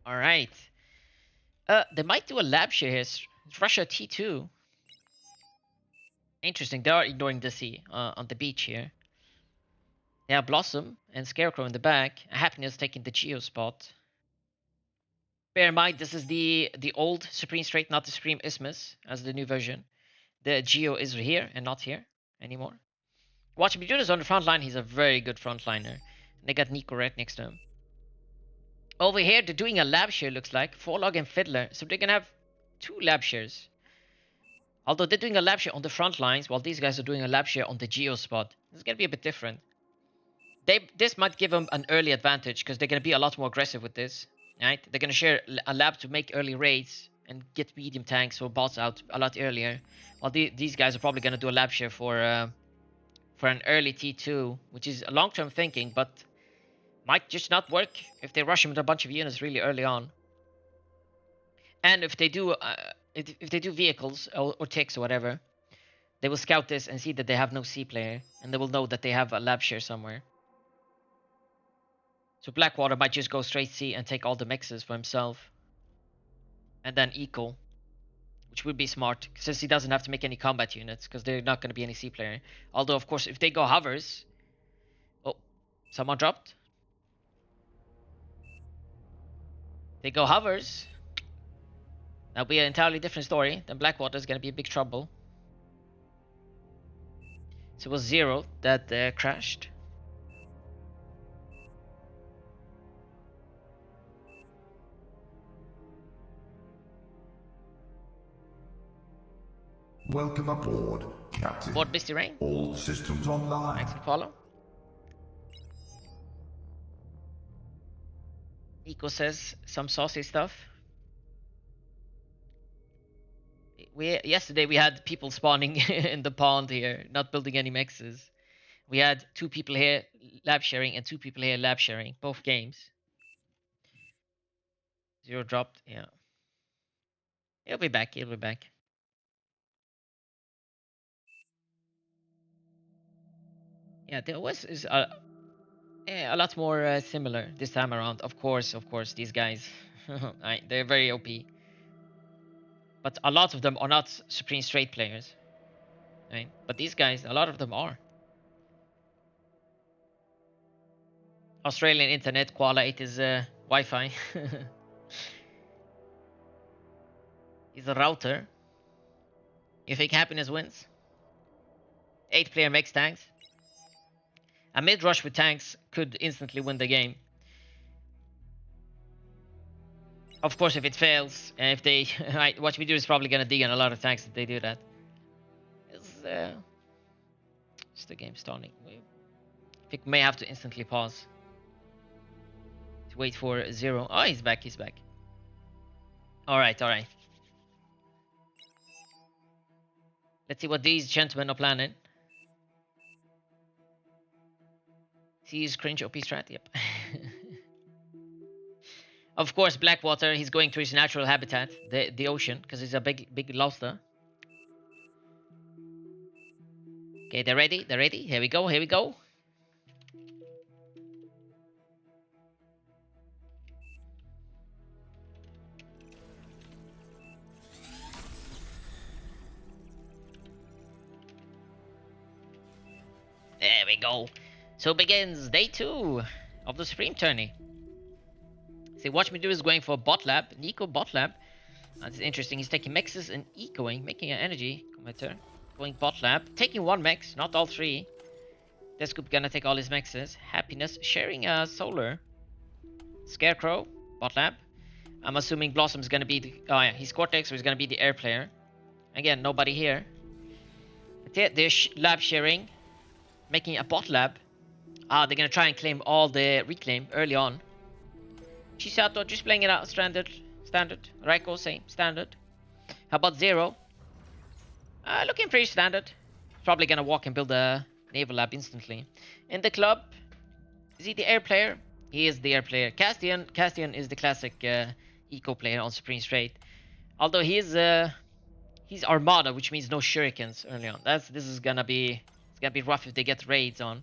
All right. They might do a lab share here. It's Russia T2. Interesting. They are ignoring the sea on the beach here. They have Blossom and Scarecrow in the back. Happiness taking the Geo spot. Bear in mind, this is the old Supreme Strait, not the Supreme Isthmus, as the new version. The Geo is here and not here anymore. Watch Bijudas on the front line. He's a very good frontliner. They got Nico right next to him. Over here, they're doing a lab share, looks like. Forlog and Fiddler. So they're going to have 2 lab shares. Although they're doing a lab share on the front lines, while these guys are doing a lab share on the Geo spot. It's going to be a bit different. This might give them an early advantage, because they're going to be a lot more aggressive with this. Right? They're going to share a lab to make early raids and get medium tanks or bots out a lot earlier. While these guys are probably going to do a lab share for an early T2, which is a long-term thinking, but might just not work if they rush him with a bunch of units really early on. And if they do vehicles or ticks or whatever, they will scout this and see that they have no C player, and they will know that they have a lab share somewhere. So Blackwater might just go straight C and take all the mixes for himself, and then eco, which would be smart since he doesn't have to make any combat units because they're not going to be any C player. Although of course if they go hovers, oh, someone dropped. They go hovers, that'll be an entirely different story. Then Blackwater is going to be in big trouble. So it was 0 that crashed. Welcome aboard, Captain. Aboard Misty Rain. All systems online. Thanks for follow. Eco says some saucy stuff. Yesterday we had people spawning in the pond here, not building any mexes. We had 2 people here lab sharing and 2 people here lab sharing, both games. 0 dropped, yeah. He'll be back, he'll be back. Yeah, the OS is a lot more similar this time around. Of course, these guys, they're very OP. But a lot of them are not Supreme Strait players. Right? But these guys, a lot of them are. Australian internet quality is Wi-Fi. He's a router. You think Happiness wins? 8-player mix tanks. A mid-rush with tanks could instantly win the game. Of course, if it fails, and if they... what we do is probably gonna dig on a lot of tanks if they do that. It's the game stalling. I think we may have to instantly pause. To wait for 0. Oh, he's back, he's back. Alright, alright. Let's see what these gentlemen are planning. Sees cringe OP strat, yep. Of course, Blackwater, he's going to his natural habitat, the ocean, because he's a big lobster. Okay, they're ready, they're ready. Here we go, here we go. There we go. So begins day 2 of the Supreme tourney. See, Watch Me Do is going for bot lab, Nico bot lab. That's interesting. He's taking mexes and ecoing, making an energy committer. Going bot lab, taking 1 mex, not all 3. Descoop gonna take all his mexes. Happiness sharing a solar. Scarecrow, bot lab. I'm assuming Blossom's gonna be the... Oh yeah, he's Cortex, so he's gonna be the air player. Again, nobody here. But yeah, they're lab sharing. Making a bot lab. Ah, they're gonna try and claim all the reclaim early on. Chisato just playing it out standard. Raiko same standard. How about 0? Looking pretty standard. Probably gonna walk and build a naval lab instantly. In the club, is he the air player? He is the air player. Castian is the classic eco player on Supreme Strait. Although he's Armada, which means no shurikens early on. This is gonna be rough if they get raids on.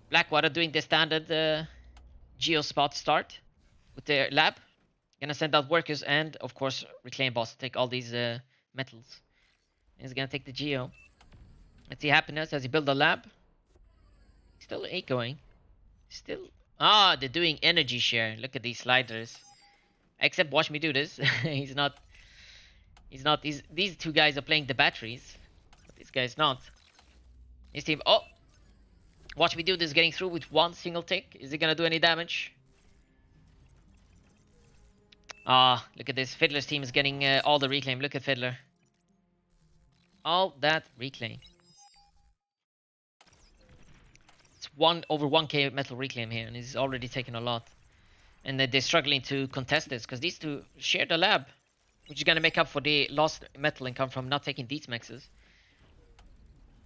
Blackwater doing the standard Geo spot start with their lab. Gonna send out workers and, of course, reclaim boss to take all these metals. He's gonna take the geo. Let's see happiness as he build a lab. Still echoing. Still. Ah, they're doing energy share. Look at these sliders. Except watch me do this. He's not. He's not. These two guys are playing the batteries. But this guy's not. His team. Oh! Watch me do this, getting through with one single tick. Is he gonna do any damage? Ah, look at this. Fiddler's team is getting all the reclaim. Look at Fiddler. All that reclaim. It's over 1k metal reclaim here, and he's already taken a lot. And they're struggling to contest this, because these two share the lab, which is gonna make up for the lost metal income from not taking these maxes.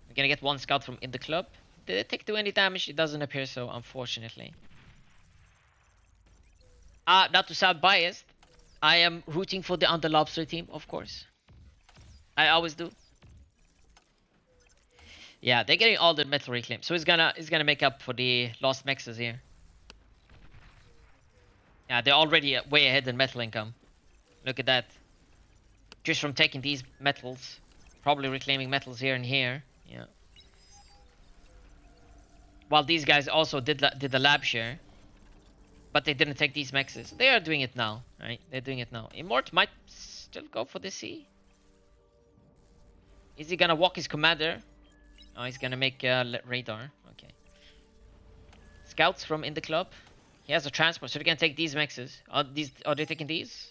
We're gonna get one scout from in the club. Did it do any damage? It doesn't appear so, unfortunately. Not to sound biased, I am rooting for the Lobster team, of course. I always do. Yeah, they're getting all the metal reclaim, so it's gonna make up for the lost maxes here. Yeah, they're already way ahead in metal income. Look at that. Just from taking these metals, probably reclaiming metals here and here. Yeah. While these guys also did the lab share, but they didn't take these maxes. They are doing it now, right? They're doing it now. Immort might still go for the C. Is he gonna walk his commander? Oh, he's gonna make radar. Okay. Scouts from in the club. He has a transport, so they're gonna take these maxes. Are they taking these?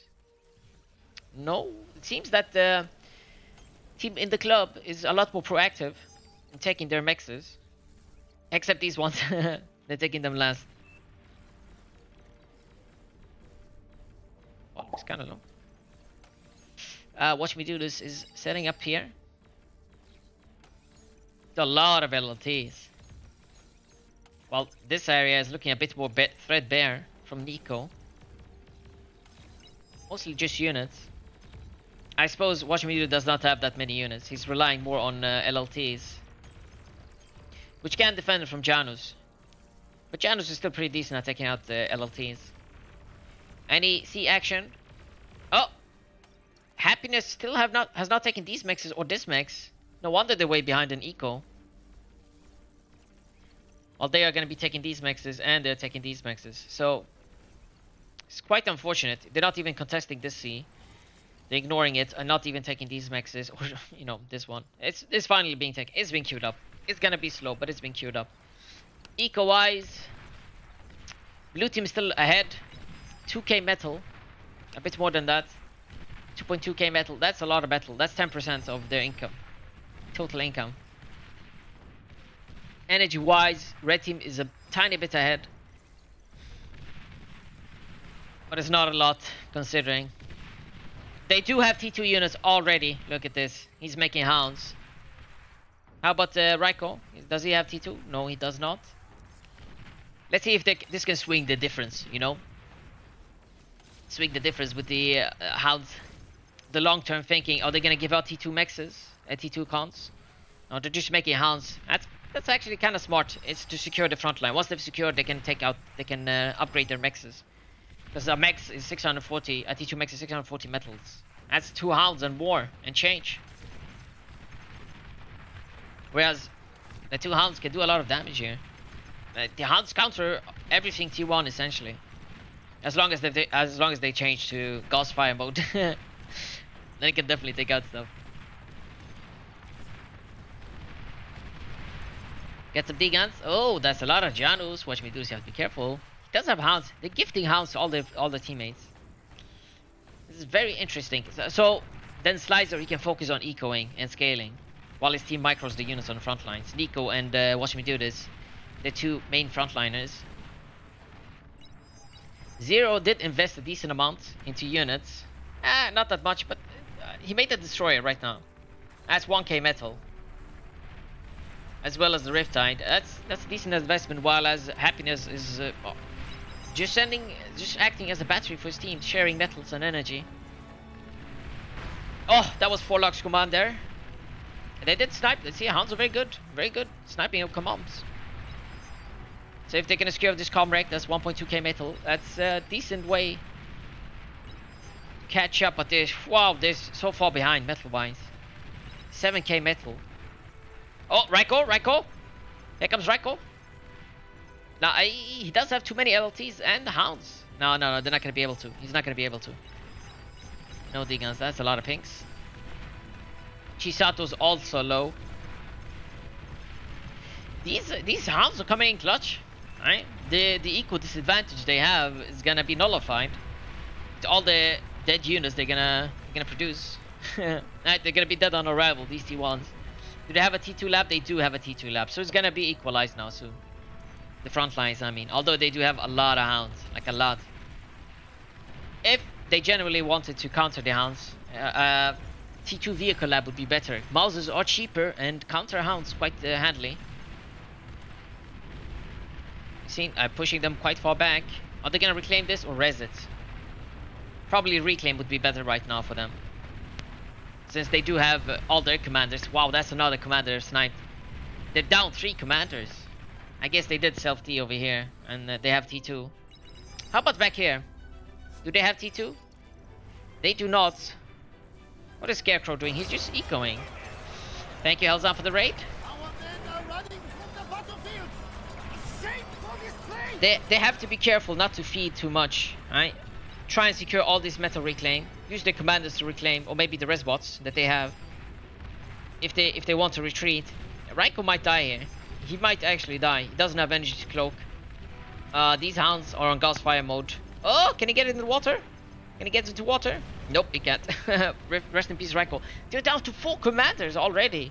No. It seems that the team in the club is a lot more proactive in taking their maxes. Except these ones. They're taking them last. Oh, it's kind of long. Watch me do this is setting up here. It's a lot of LLTs. Well, this area is looking a bit more threadbare from Nico. Mostly just units. I suppose Watch Me Do does not have that many units. He's relying more on LLTs. Which can defend him from Janus. But Janus is still pretty decent at taking out the LLTs. Any C action? Oh! Happiness still has not taken these maxes or this max. No wonder they're way behind in eco. Well, they are going to be taking these maxes and they're taking these maxes. So, it's quite unfortunate. They're not even contesting this C. They're ignoring it and not even taking these maxes. Or, you know, this one. It's finally being taken. It's being queued up. It's going to be slow, but it's being queued up. Eco-wise, blue team is still ahead. 2k metal. A bit more than that. 2.2k metal. That's a lot of metal. That's 10% of their income. Total income. Energy-wise, red team is a tiny bit ahead. But it's not a lot, considering. They do have T2 units already. Look at this. He's making hounds. How about Raiko? Does he have T2? No, he does not. Let's see if this can swing the difference, you know? Swing the difference with the hounds. The long-term thinking. Are they going to give out T2 maxes? T2 cons? No, they're just making hounds. That's actually kind of smart. It's to secure the front line. Once they've secured, they can upgrade their maxes. Because a max is 640, a T2 max is 640 metals. That's 2 hounds and more, and change. Whereas, the 2 hounds can do a lot of damage here. The hounds counter everything T1 essentially. As long as they change to Gauss Fire mode. They can definitely take out stuff. Get some D-guns. Oh, that's a lot of Janus. Watch me do this, you have to be careful. He does have hounds. They're gifting hounds to all the teammates. This is very interesting. So then Slicer, he can focus on ecoing and scaling, while his team micros the units on the front lines. Nico and Watch Me Do This, the 2 main frontliners. Zero did invest a decent amount into units. Not that much, but he made a destroyer right now. That's 1k metal. As well as the Riptide. That's a decent investment, while as Happiness is just acting as a battery for his team, sharing metals and energy. Oh, that was 4 Lux command there. They did snipe. Let's see, hounds are very good. Very good sniping of commands. So if they can secure this com wreck, that's 1.2k metal. That's a decent way catch up, but they're so far behind metal-wise. 7k metal. Oh, Raiko! Here comes Raiko. Now, he does have too many LLTs and hounds. No, they're not gonna be able to. He's not gonna be able to. No D-guns, that's a lot of pinks. Chisato's also low. These hounds are coming in clutch, right? The eco disadvantage they have is gonna be nullified. It's all the dead units they're gonna produce. Right, they're gonna be dead on arrival, these T1s. Do they have a T2 lab? They do have a T2 lab, so it's gonna be equalized now soon. The front lines, I mean. Although they do have a lot of hounds, like a lot. If they genuinely wanted to counter the hounds, T2 vehicle lab would be better. Mouses are cheaper and counter hounds quite handily. See, I'm pushing them quite far back. Are they gonna reclaim this or res it? Probably reclaim would be better right now for them. Since they do have all their commanders. Wow, that's another commander sniped. They're down 3 commanders. I guess they did self-T over here. And they have T2. How about back here? Do they have T2? They do not. What is Scarecrow doing? He's just ecoing. Thank you, Helzan, for the raid. They have to be careful not to feed too much, right? Try and secure all this metal reclaim. Use the commanders to reclaim, or maybe the res bots that they have. If they want to retreat. Raiko might die here. He might actually die. He doesn't have energy to cloak. These hounds are on gas fire mode. Oh, can he get into the water? Can he get into water? Nope, he can't. Rest in peace, Raiko. They're down to 4 commanders already.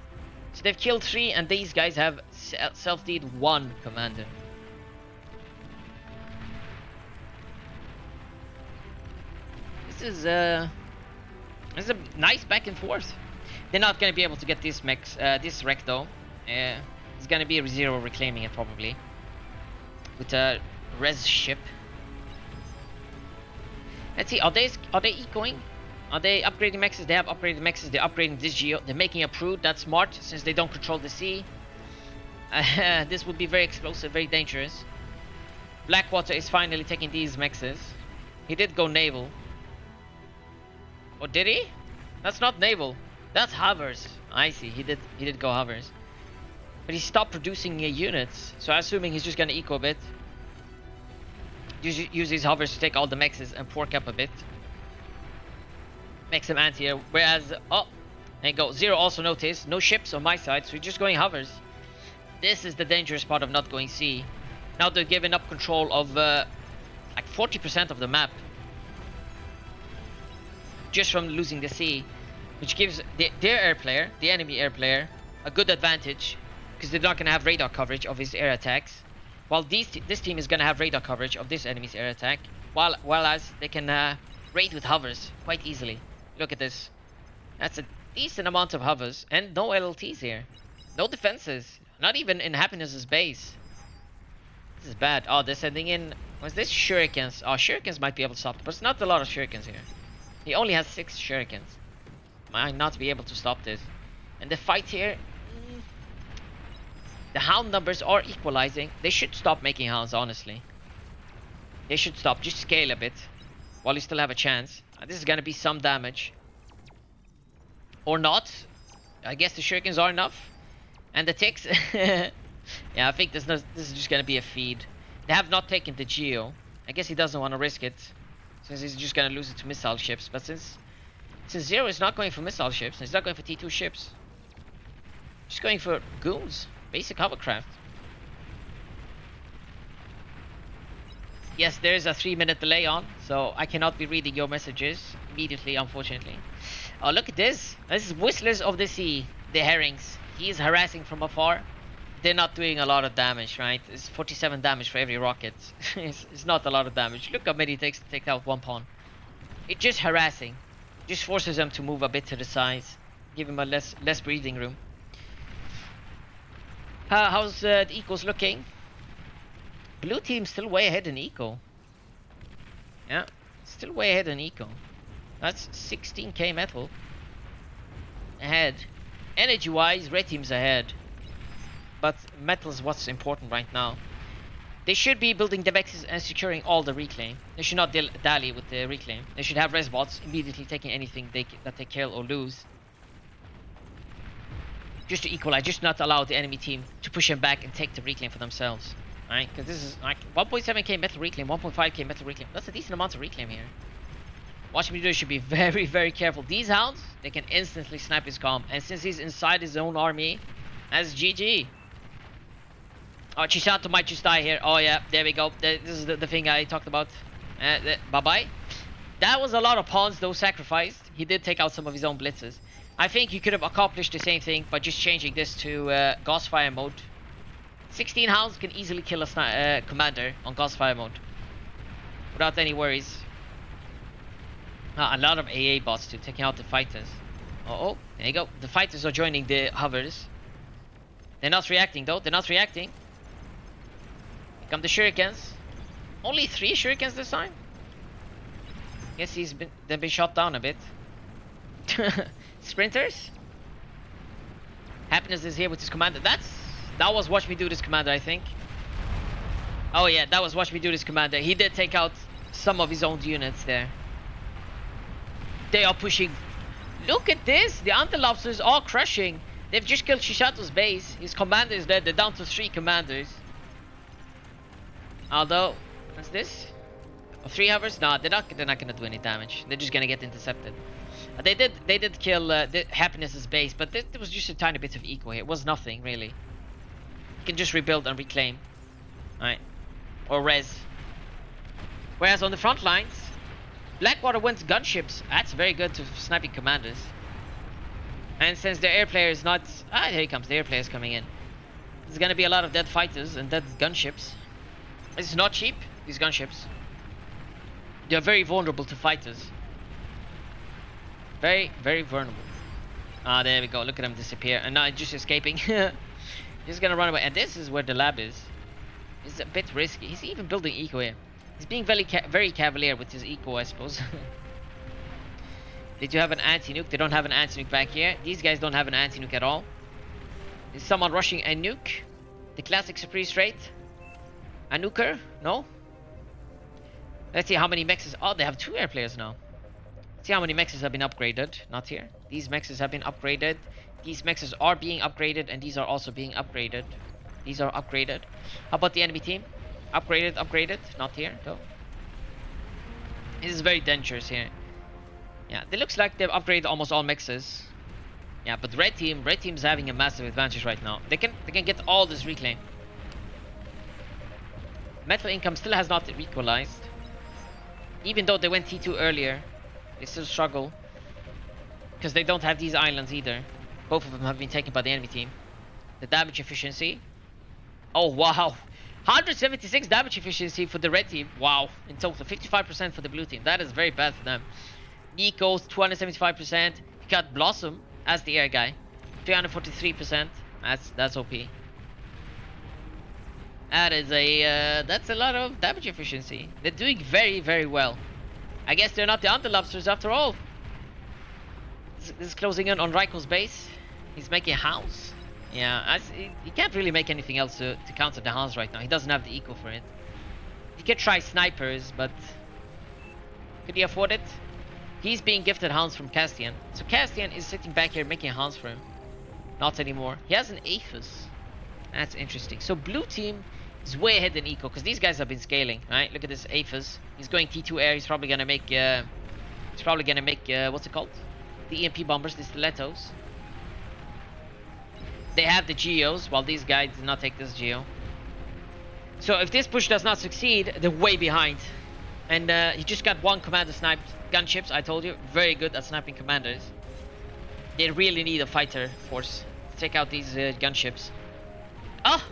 So they've killed 3, and these guys have self-D'd 1 commander. This is a nice back and forth. They're not gonna be able to get this this wreck though. It's gonna be a 0 reclaiming it probably with a res ship. Let's see. Are they ecoing? Are they upgrading mexes? They have upgraded mexes. They're upgrading this geo. They're making a prude. That's smart since they don't control the sea. This would be very explosive, very dangerous. Blackwater is finally taking these mexes. He did go naval. Or did he? That's not naval. That's hovers. I see. He did go hovers. But he stopped producing units. So I'm assuming he's just gonna eco a bit. Use his hovers to take all the mexes and pork up a bit. Make some anti-air. Whereas, oh, there you go. 0 also noticed. No ships on my side, so we're just going hovers. This is the dangerous part of not going sea. Now they're giving up control of like 40% of the map. Just from losing the sea. Which gives their air player, the enemy air player, a good advantage. Because they're not going to have radar coverage of his air attacks. While this team is going to have radar coverage of this enemy's air attack. While as they can raid with hovers quite easily. Look at this. That's a decent amount of hovers. And no LLTs here. No defenses. Not even in Happiness's base. This is bad. Oh, they're sending in... Was this shurikens? Oh, shurikens might be able to stop. But it's not a lot of shurikens here. He only has 6 shurikens. Might not be able to stop this. And the fight here... The hound numbers are equalizing. They should stop making hounds, honestly. They should stop. Just scale a bit. While you still have a chance. This is gonna be some damage. Or not. I guess the shurikens are enough. And the ticks. Yeah, I think this is just gonna be a feed. They have not taken the geo. I guess he doesn't want to risk it. Since he's just gonna lose it to missile ships. But since 0 is not going for missile ships. He's not going for T2 ships. Just going for goons. Basic hovercraft. Yes, there is a 3-minute delay on, so I cannot be reading your messages immediately, unfortunately. Oh, look at this. This is Whistlers of the Sea, the herrings. He is harassing from afar. They're not doing a lot of damage, right? It's 47 damage for every rocket. it's not a lot of damage. Look how many it takes to take out 1 pawn. It's just harassing. Just forces them to move a bit to the sides. Give him a less breathing room. How's the ecos looking? Blue team still way ahead in eco. Yeah, still way ahead in eco. That's 16k metal ahead. Energy wise, red team's ahead. But metal is what's important right now. They should be building the vexes and securing all the reclaim. They should not dally with the reclaim. They should have res bots immediately taking anything that they kill or lose. Just to equalize, just not allow the enemy team to push them back and take the reclaim for themselves. Alright, because this is like 1.7k metal reclaim, 1.5k metal reclaim. That's a decent amount of reclaim here. Watch me do should be very, very careful. These hounds, they can instantly snipe his comm. And since he's inside his own army, that's GG. Oh, Chisato might just die here. Oh yeah, there we go. This is the thing I talked about. Bye-bye. That was a lot of pawns though sacrificed. He did take out some of his own blitzes. I think you could have accomplished the same thing by just changing this to Gaussfire mode. 16 hounds can easily kill a commander on Gaussfire mode. Without any worries. A lot of AA bots too, taking out the fighters. Oh, there you go. The fighters are joining the hovers. They're not reacting though, they're not reacting. Here come the shurikens. Only 3 shurikens this time? Guess they've been shot down a bit. Sprinters? Happiness is here with his commander. That was Watch Me Do This commander, I think. Oh yeah, that was Watch Me Do This commander. He did take out some of his own units there. They are pushing. Look at this. The anti-lobsters are crushing. They've just killed Shisato's base. His commander is dead. They're down to 3 commanders. Although, what's this? 3 hovers? No, they're not gonna do any damage. They're just gonna get intercepted. They did kill the Happiness's base, but there was just a tiny bit of eco here. It was nothing really. You can just rebuild and reclaim, alright, or res. Whereas on the front lines, Blackwater wins gunships. That's very good to sniping commanders. And since the air player is not, here he comes. The air player is coming in. There's gonna be a lot of dead fighters and dead gunships. It's not cheap. These gunships. They're very vulnerable to fighters. Very, very vulnerable. There we go. Look at him disappear. And now just escaping. Just gonna run away. And this is where the lab is. It's a bit risky. He's even building eco here. He's being very cavalier with his eco, I suppose. Did you have an anti-nuke? They don't have an anti-nuke back here. These guys don't have an anti-nuke at all. Is someone rushing a nuke? The classic Supreme Strait? A nuker? No? Let's see how many mexes. Oh, they have 2 air players now. See how many mexes have been upgraded. Not here. These mexes have been upgraded. These mexes are being upgraded, and these are also being upgraded. These are upgraded. How about the enemy team? Upgraded. Not here, though. This is very dangerous here. Yeah, it looks like they've upgraded almost all mexes. Yeah, but red team's having a massive advantage right now. They can get all this reclaim. Metal income still has not equalized. Even though they went T2 earlier, they still struggle. Because they don't have these islands either. Both of them have been taken by the enemy team. The damage efficiency. Oh, wow. 176 damage efficiency for the red team. Wow. In total, 55% for the blue team. That is very bad for them. Nico's 275%. He got Blossom as the air guy. 343%. That's OP. That's a lot of damage efficiency. They're doing very, very well. I guess they're not the anti-lobsters after all. This is closing in on Raiko's base. He's making a house. Yeah, he can't really make anything else to counter the house right now. He doesn't have the eco for it. He could try snipers, but could he afford it? He's being gifted hounds from Castian. So Castian is sitting back here making hounds for him. Not anymore. He has an Aphis. That's interesting. So blue team is way ahead in eco because these guys have been scaling, right? Look at this Aphis. He's going T2 air. He's probably gonna make what's it called? The EMP bombers, the stilettos. They have the geos, while these guys did not take this geo. So if this push does not succeed, they're way behind. And he just got 1 commander sniped. Gunships, I told you, very good at sniping commanders. They really need a fighter force to take out these gunships. Oh,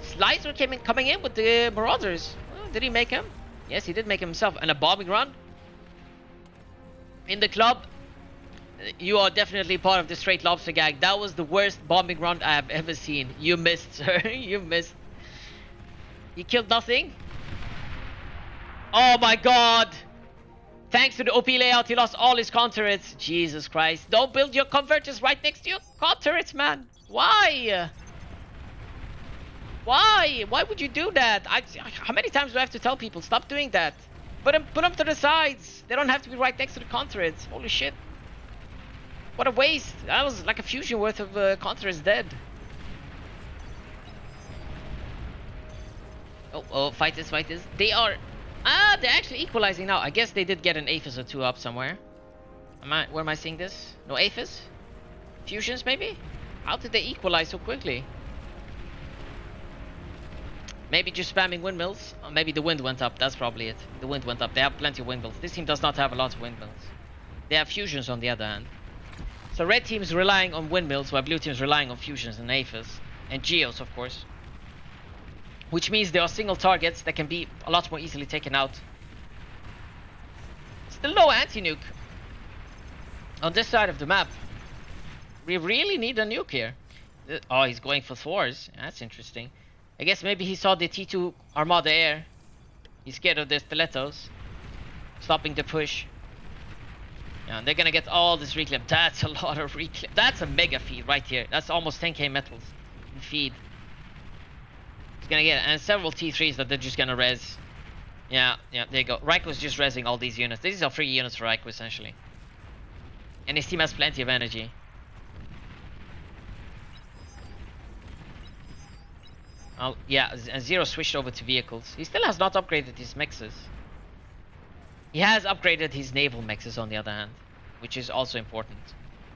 Slicer coming in with the Marauders. Oh, did he make him? Yes, he did make him himself. And a bombing run. In the club, you are definitely part of the Strait Lobster gang. That was the worst bombing run I have ever seen. You missed, sir. You missed. You killed nothing. Oh my god. Thanks to the OP layout, he lost all his con turrets. Jesus Christ. Don't build your converters right next to your con turrets, man. Why? Why? Why would you do that? How many times do I have to tell people stop doing that? Put them to the sides. They don't have to be right next to the conturrets. Holy shit! What a waste. That was like a fusion worth of conturrets dead. Oh, fight this. They are... they're actually equalizing now. I guess they did get an Aphis or two up somewhere. Where am I seeing this? No Aphis? Fusions, maybe? How did they equalize so quickly? Maybe just spamming windmills? Or maybe the wind went up. That's probably it. The wind went up. They have plenty of windmills. This team does not have a lot of windmills. They have fusions on the other hand. So red team is relying on windmills, while blue team is relying on fusions and Aphis. And Geos, of course. Which means there are single targets that can be a lot more easily taken out. Still no anti-nuke on this side of the map. We really need a nuke here. Oh, he's going for Thors. That's interesting. I guess maybe he saw the T2 Armada Air. He's scared of the stilettos. Stopping the push. Yeah, and they're gonna get all this reclaim. That's a lot of reclaim. That's a mega feed right here. That's almost 10k metals in feed. He's gonna get it. And several T3s that they're just gonna res. Yeah, there you go. Raiko's just resing all these units. These are free units for Raiko essentially. And his team has plenty of energy. Oh, yeah, and Zero switched over to vehicles. He still has not upgraded his mexes. He has upgraded his naval mexes on the other hand, which is also important.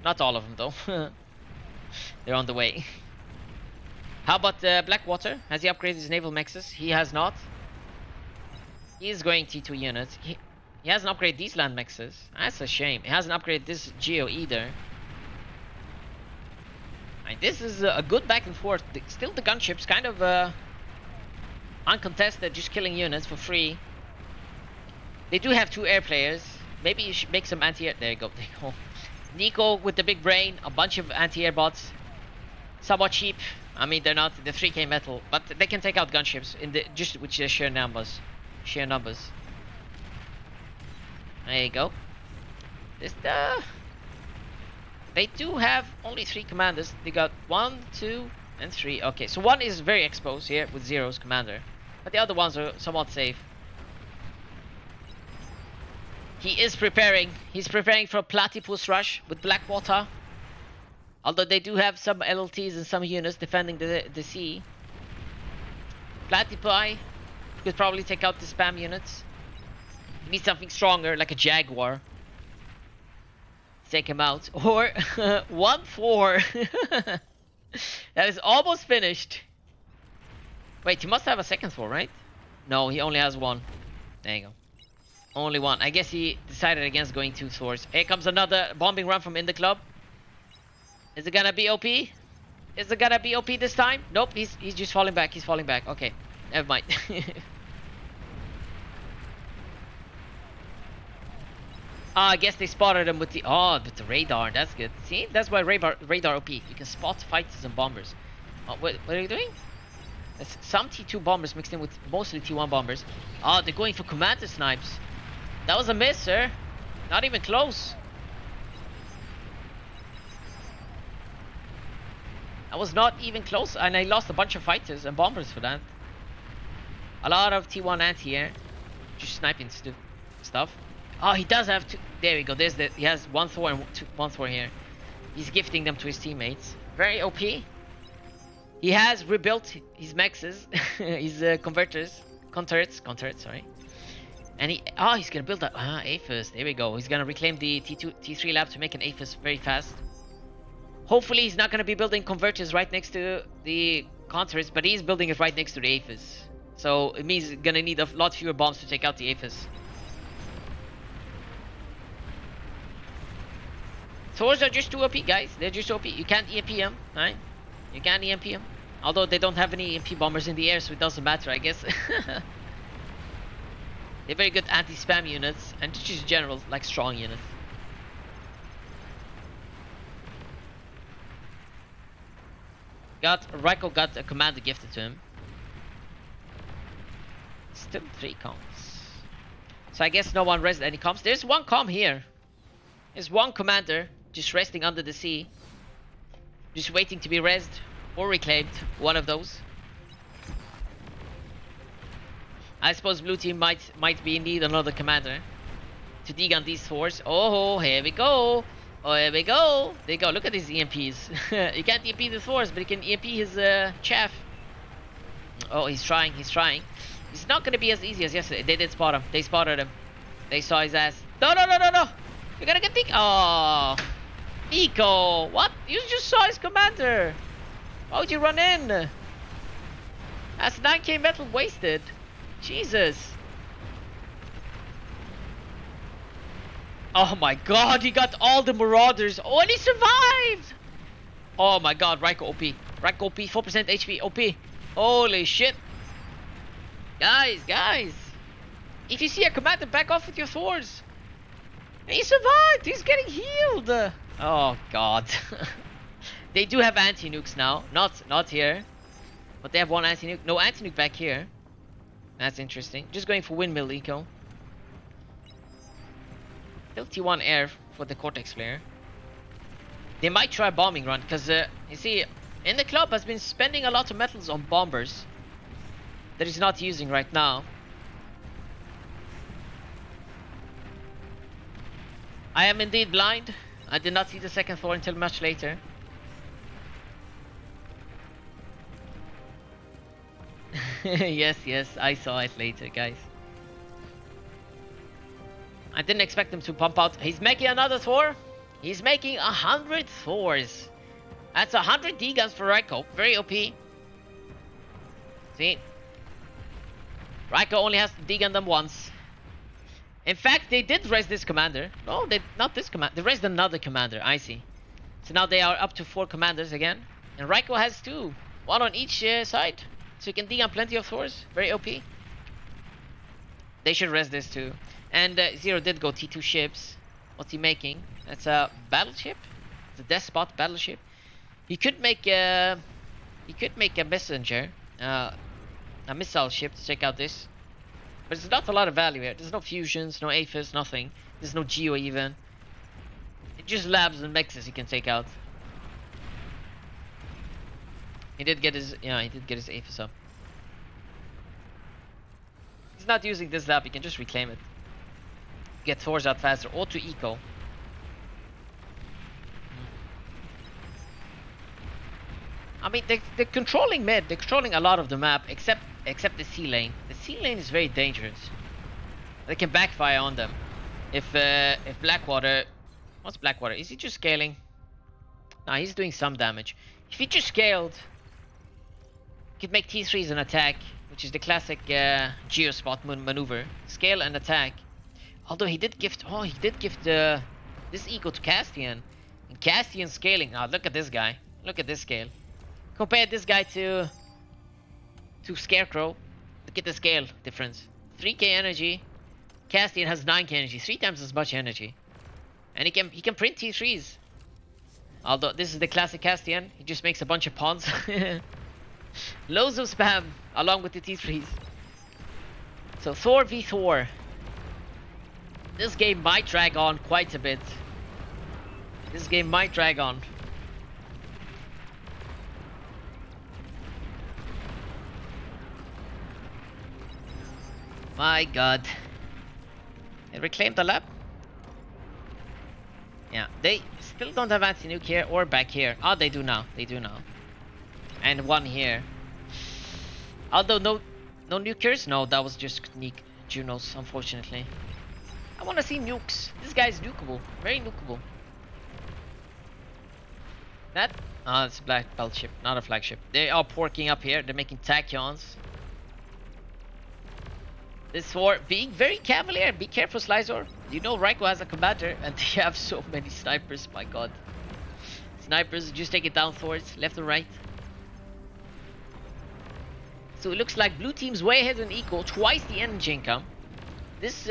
Not all of them though. They're on the way. How about Blackwater? Has he upgraded his naval mexes? He has not. He is going T2 units. He hasn't upgraded these land mexes. That's a shame. He hasn't upgraded this Geo either. And this is a good back and forth. Still the gunships kind of uncontested, just killing units for free. They do have 2 air players. Maybe you should make some anti-air. There you go. Nico with the big brain. A bunch of anti-air bots. Somewhat cheap. I mean, they're not the 3k metal, but they can take out gunships in the just with their sheer numbers. There you go. They do have only 3 commanders. They got 1, 2, and 3. Okay, so 1 is very exposed here with Zero's commander, but the other ones are somewhat safe. He is preparing. He's preparing for a platypus rush with Blackwater. Although they do have some LLTs and some units defending the sea. Platypi could probably take out the spam units. He needs something stronger, like a Jaguar. Take him out. Or 1-4. That is almost finished. Wait, he must have a second Thor, right? No, he only has 1. There you go. Only 1. I guess he decided against going 2 Thors. Here comes another bombing run from In the Club. Is it gonna be OP? Is it gonna be OP this time? Nope, he's just falling back. He's falling back. Okay, never mind. I guess they spotted him with the radar. That's good. See, that's why radar OP. You can spot fighters and bombers. What are you doing? There's some T2 bombers mixed in with mostly T1 bombers. Oh, they're going for commander snipes. That was a miss, sir. Not even close. I was not even close, and I lost a bunch of fighters and bombers for that. A lot of T1 anti-air, just sniping stuff. Oh, he does have 2. There we go. He has 1 Thor and 1 Thor here. He's gifting them to his teammates. Very OP. He has rebuilt his mexes, his conturrets, sorry. And he's gonna build that Aphis. There we go. He's gonna reclaim the T3 lab to make an Aphis very fast. Hopefully he's not going to be building converters right next to the conturrets, but he's building it right next to the Aphis. So it means he's going to need a lot fewer bombs to take out the Aphis. Thors are just too OP, guys. They're just OP. You can't EMP them, right? You can't EMP them. Although they don't have any EMP bombers in the air, so it doesn't matter, I guess. They're very good anti-spam units, and just general, like, strong units. Raiko got a commander gifted to him. Still 3 comms. So I guess no one rested any comms. There's 1 comm here. There's 1 commander just resting under the sea. Just waiting to be resed or reclaimed. One of those. I suppose blue team might be in need another commander to dig on these fours. Oh, here we go. Oh, here we go. There you go. Look at these EMPs. You can't EMP the fours, but you can EMP his chaff. Oh, he's trying. He's trying. It's not going to be as easy as yesterday. They did spot him. They spotted him. They saw his ass. No, no, no, no, no. You're going to get the... Oh. Eco. What? You just saw his commander. Why would you run in? That's 9k metal wasted. Jesus. Oh my god, he got all the marauders. Oh, and he survived. Oh my god, Raiko OP. Raiko OP, 4% HP OP. Holy shit. Guys. If you see a commander, back off with your swords. He survived. He's getting healed. Oh god. They do have anti-nukes now. Not here. But they have one anti-nuke. No anti-nuke back here. That's interesting. Just going for windmill eco. Still T1 air for the Cortex player. They might try bombing run because you see, in the club has been spending a lot of metals on bombers that he's not using right now. I am indeed blind. I did not see the second Thor until much later. yes, I saw it later, guys. I didn't expect him to pump out. He's making another Thor. He's making 100 Thors. That's 100 D-guns for Raiko. Very OP. See? Raiko only has to D-gun them once. In fact, they did raise this commander. No, they not this commander. They raised another commander. I see. So now they are up to 4 commanders again. And Raiko has 2. 1 on each side. So you can D-gun plenty of Thors. Very OP. They should rest this too. And Zero did go T2 ships. What's he making? That's a battleship. It's a Despot battleship. He could make a messenger, a missile ship to check out this. But there's not a lot of value here. There's no fusions, no APHIS, nothing. There's no Geo even. It just labs and mexes he can take out. He did get his APHIS up. He's not using this lab, he can just reclaim it. Get Thors out faster, or to eco. I mean, they're controlling mid. They're controlling a lot of the map, except the C lane. The C lane is very dangerous. They can backfire on them. If Blackwater, what's Blackwater? Is he just scaling? Nah, he's doing some damage. If he just scaled, he could make T3s and attack, which is the classic Geospot maneuver. Scale and attack. Although he did gift, this eco to Castian. And Castian scaling. Now look at this guy. Look at this scale. Compare this guy to Scarecrow. Look at the scale difference. 3k energy. Castian has 9k energy. 3 times as much energy. And he can print T3s. Although this is the classic Castian. He just makes a bunch of pawns. Loads of spam along with the T3s. So Thor v Thor. This game might drag on quite a bit. This game might drag on. My god. They reclaimed the lab? Yeah, they still don't have anti-nuke here or back here. Oh, they do now. They do now. And one here. Although no nukers? No, that was just sneak Junos, unfortunately. I want to see nukes. This guy's nukeable. Very nukeable. That? Oh, it's a black belt ship, not a flagship. They are porking up here. They're making tachyons. This war being very cavalier. Be careful, Slyzor. You know Raiko has a commander and they have so many snipers. My god. Snipers just take it down Thors, left and right. So it looks like blue team's way ahead in eco. Twice the energy income. This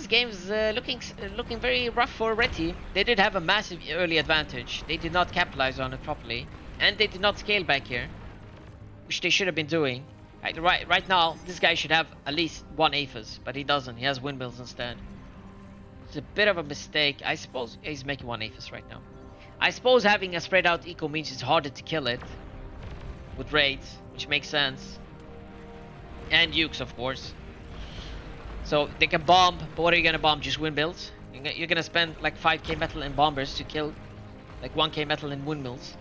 game is looking very rough for red team. They did have a massive early advantage. They did not capitalize on it properly, and they did not scale back here, which they should have been doing. Right now, this guy should have at least 1 APHIS, but he doesn't. He has windmills instead. It's a bit of a mistake. I suppose he's making 1 APHIS right now. I suppose having a spread out eco means it's harder to kill it with raids, which makes sense. And nukes, of course. So they can bomb, but what are you gonna bomb? Just windmills? You're gonna spend like 5k metal in bombers to kill like 1k metal in windmills.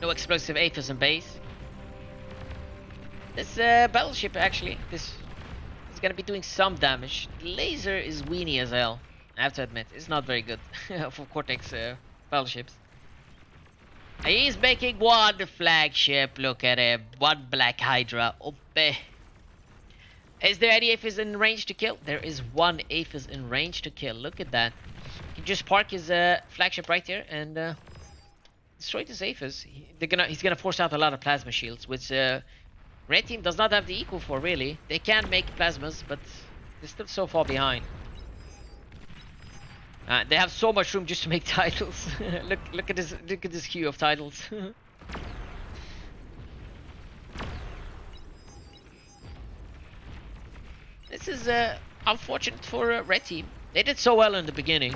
No explosive AFIS in base. This battleship actually, this is gonna be doing some damage. The laser is weenie as hell. I have to admit, it's not very good for Cortex battleships. He's making one flagship. Look at him, one Black Hydra. Oppe. Is there any AFIS in range to kill? There is one AFIS in range to kill. Look at that. He can just park his flagship right here and destroy this AFIS. He's gonna force out a lot of plasma shields, which red team does not have the equal for really. They can make plasmas, but they're still so far behind. They have so much room just to make titles. look at this queue of titles. This is unfortunate for red team. They did so well in the beginning.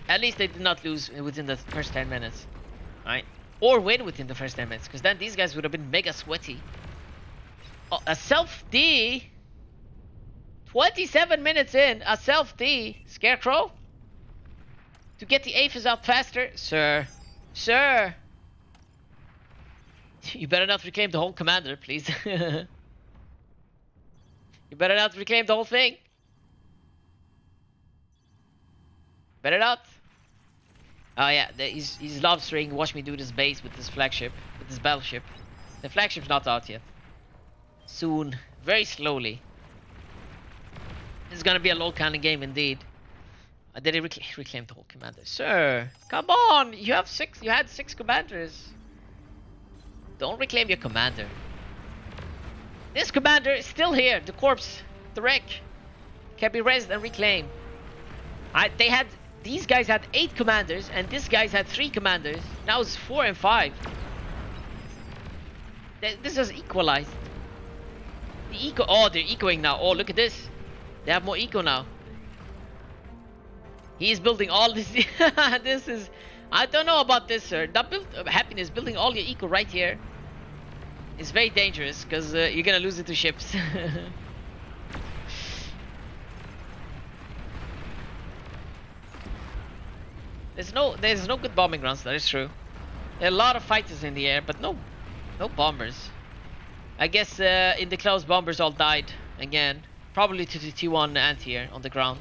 At least they did not lose within the first 10 minutes, right? Or win within the first 10 minutes, because then these guys would have been mega sweaty. Oh, a self D. 27 minutes in, a self D. Scarecrow. To get the AFIS out faster, sir. Sir. You better not reclaim the whole commander, please. You better not reclaim the whole thing. Better not. Oh yeah, he's lobstering. Watch me do this base with this flagship, with this battleship. The flagship's not out yet. Soon, very slowly. This is gonna be a low kind of game indeed. Did he reclaim the whole commander? Sir, come on! You have 6. You had 6 commanders. Don't reclaim your commander. This commander is still here. The corpse, the wreck, can be raised and reclaimed. These guys had 8 commanders, and this guys had 3 commanders. Now it's 4 and 5. This is equalized. Oh, they're ecoing now. Oh, look at this. They have more eco now. He is building all this. This is. I don't know about this, sir. Happiness building all your eco right here is very dangerous because you're gonna lose it to ships. There's no good bombing runs. That is true. There are a lot of fighters in the air, but no bombers. I guess in the close bombers all died again. Probably to the T1 anti-air on the ground.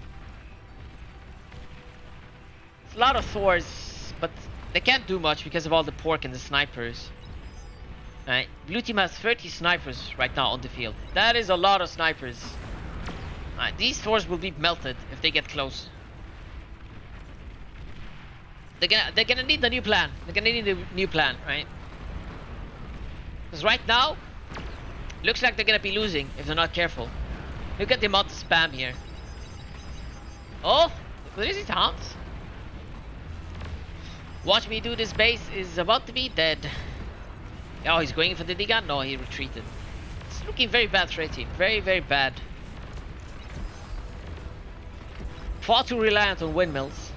It's a lot of Thors, but they can't do much because of all the pork and the snipers. Right, blue team has 30 snipers right now on the field. That is a lot of snipers. Right, these Thors will be melted if they get close. They're gonna need a new plan. They're gonna need a new plan, right? Because right now, looks like they're gonna be losing if they're not careful. Look at the amount of spam here. Oh, where is his hounds? Watch me do this base is about to be dead. Oh, he's going for the D-gun? No, he retreated. It's looking very bad, Strait team. Very, very bad. Far too reliant on windmills.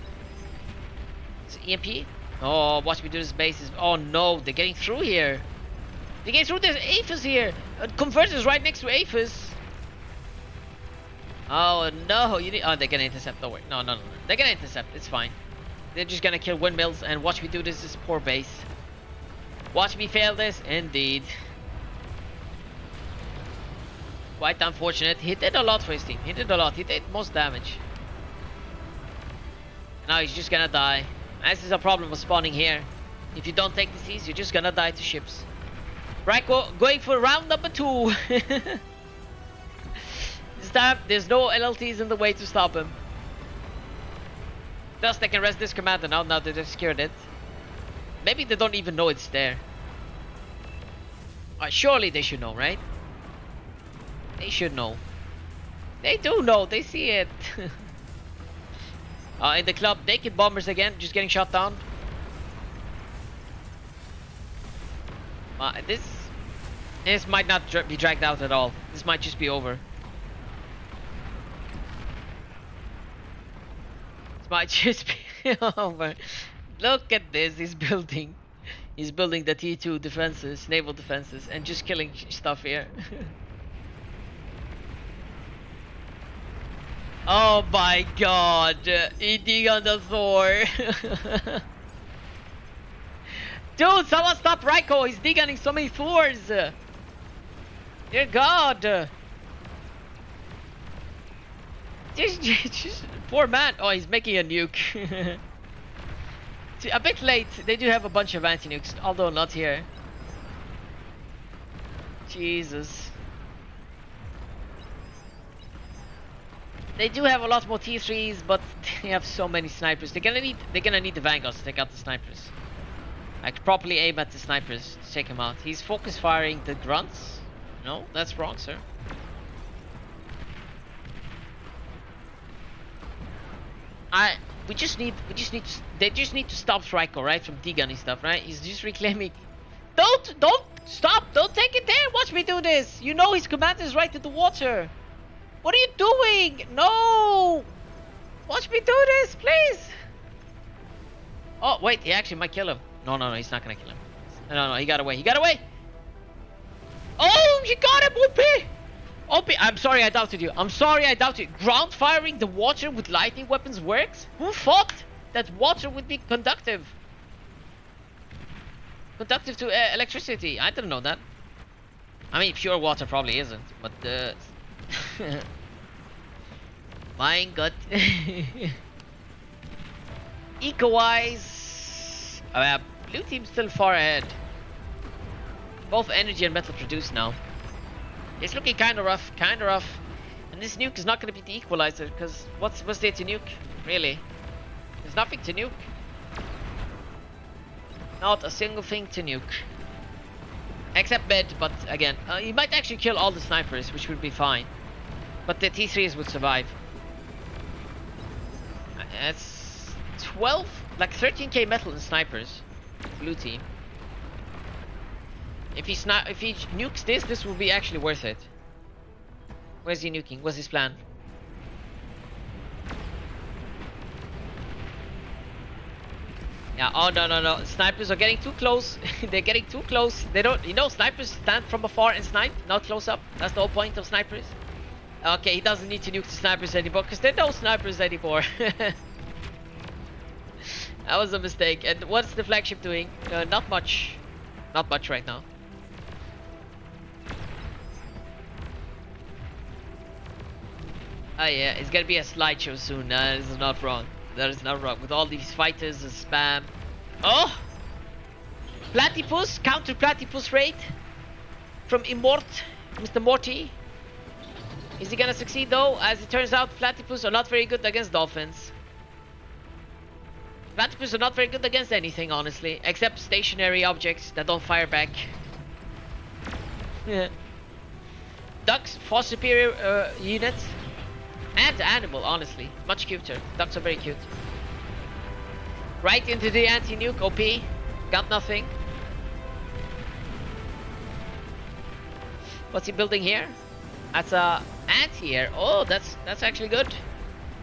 It's EMP? Oh, watch me do this base is... Oh no, they're getting through here. They're getting through. There's AFIS here. Converter's right next to AFIS. Oh no, you need... Oh, they're gonna intercept. Don't worry. No. They're gonna intercept. It's fine. They're just gonna kill windmills and watch me do this poor base. Watch me fail this. Indeed. Quite unfortunate. He did a lot for his team. He did a lot. He did most damage. Now he's just gonna die. This is a problem with spawning here. If you don't take the seas, you're just gonna die to ships. Right, going for round number 2. This time, there's no LLTs in the way to stop him. Thus, they can rest this commander now that they've secured it. Maybe they don't even know it's there. Surely they should know, right? They should know. They do know. They see it. In the club, naked bombers again, just getting shot down. This might not be dragged out at all. This might just be over. This might just be over. Look at this. He's building. He's building the T2 defenses, naval defenses, and just killing stuff here. Oh my god, eating on the Thor. Dude, someone stop Raiko, he's degunning so many Thors. Dear god. Just poor man. Oh, he's making a nuke. A bit late, they do have a bunch of anti-nukes, although not here. Jesus. They do have a lot more T3s, but they have so many snipers. They're gonna need the Vanguards to take out the snipers. Like properly aim at the snipers to take him out. He's focus firing the grunts. No, that's wrong, sir. They just need to stop Raiko, right, from degunning stuff, right? He's just reclaiming. Don't stop! Don't take it there. Watch me do this. You know his commander is right in the water. What are you doing? No! Watch me do this, please. Oh wait, he actually might kill him. No, he's not gonna kill him. No, he got away. He got away. Oh, you got him, OP! OP, I'm sorry I doubted you. I'm sorry I doubted you. Ground firing the water with lightning weapons works? Who thought that water would be conductive? Conductive to electricity. I didn't know that. I mean, pure water probably isn't, but my god. Eco-wise, blue team's still far ahead. Both energy and metal produced now. It's looking kind of rough, And this nuke is not going to be the equalizer, because what's there to nuke, really? There's nothing to nuke. Not a single thing to nuke. Except Med, but again, he might actually kill all the snipers, which would be fine. But the T3s would survive. It's 12, like 13k metal in snipers. Blue team. If he nukes this will be actually worth it. Where's he nuking? What's his plan? Yeah, oh no. Snipers are getting too close. They're getting too close. They don't, snipers stand from afar and snipe, not close up. That's the whole point of snipers. Okay, he doesn't need to nuke the snipers anymore, because there are no snipers anymore. That was a mistake. And what's the flagship doing? Not much. Not much right now. Oh yeah, it's gonna be a slideshow soon. That is not wrong. That is not wrong. With all these fighters and spam. Oh! Platypus, counter Platypus raid from Mr. Morty. Is he gonna succeed though? As it turns out, Platypus are not very good against dolphins. Platypus are not very good against anything, honestly, except stationary objects that don't fire back. Yeah. Ducks, far superior units. And animal, honestly. Much cuter. Ducks are very cute. Right into the anti-nuke, OP. Got nothing. What's he building here? That's a anti-air. Oh, that's actually good.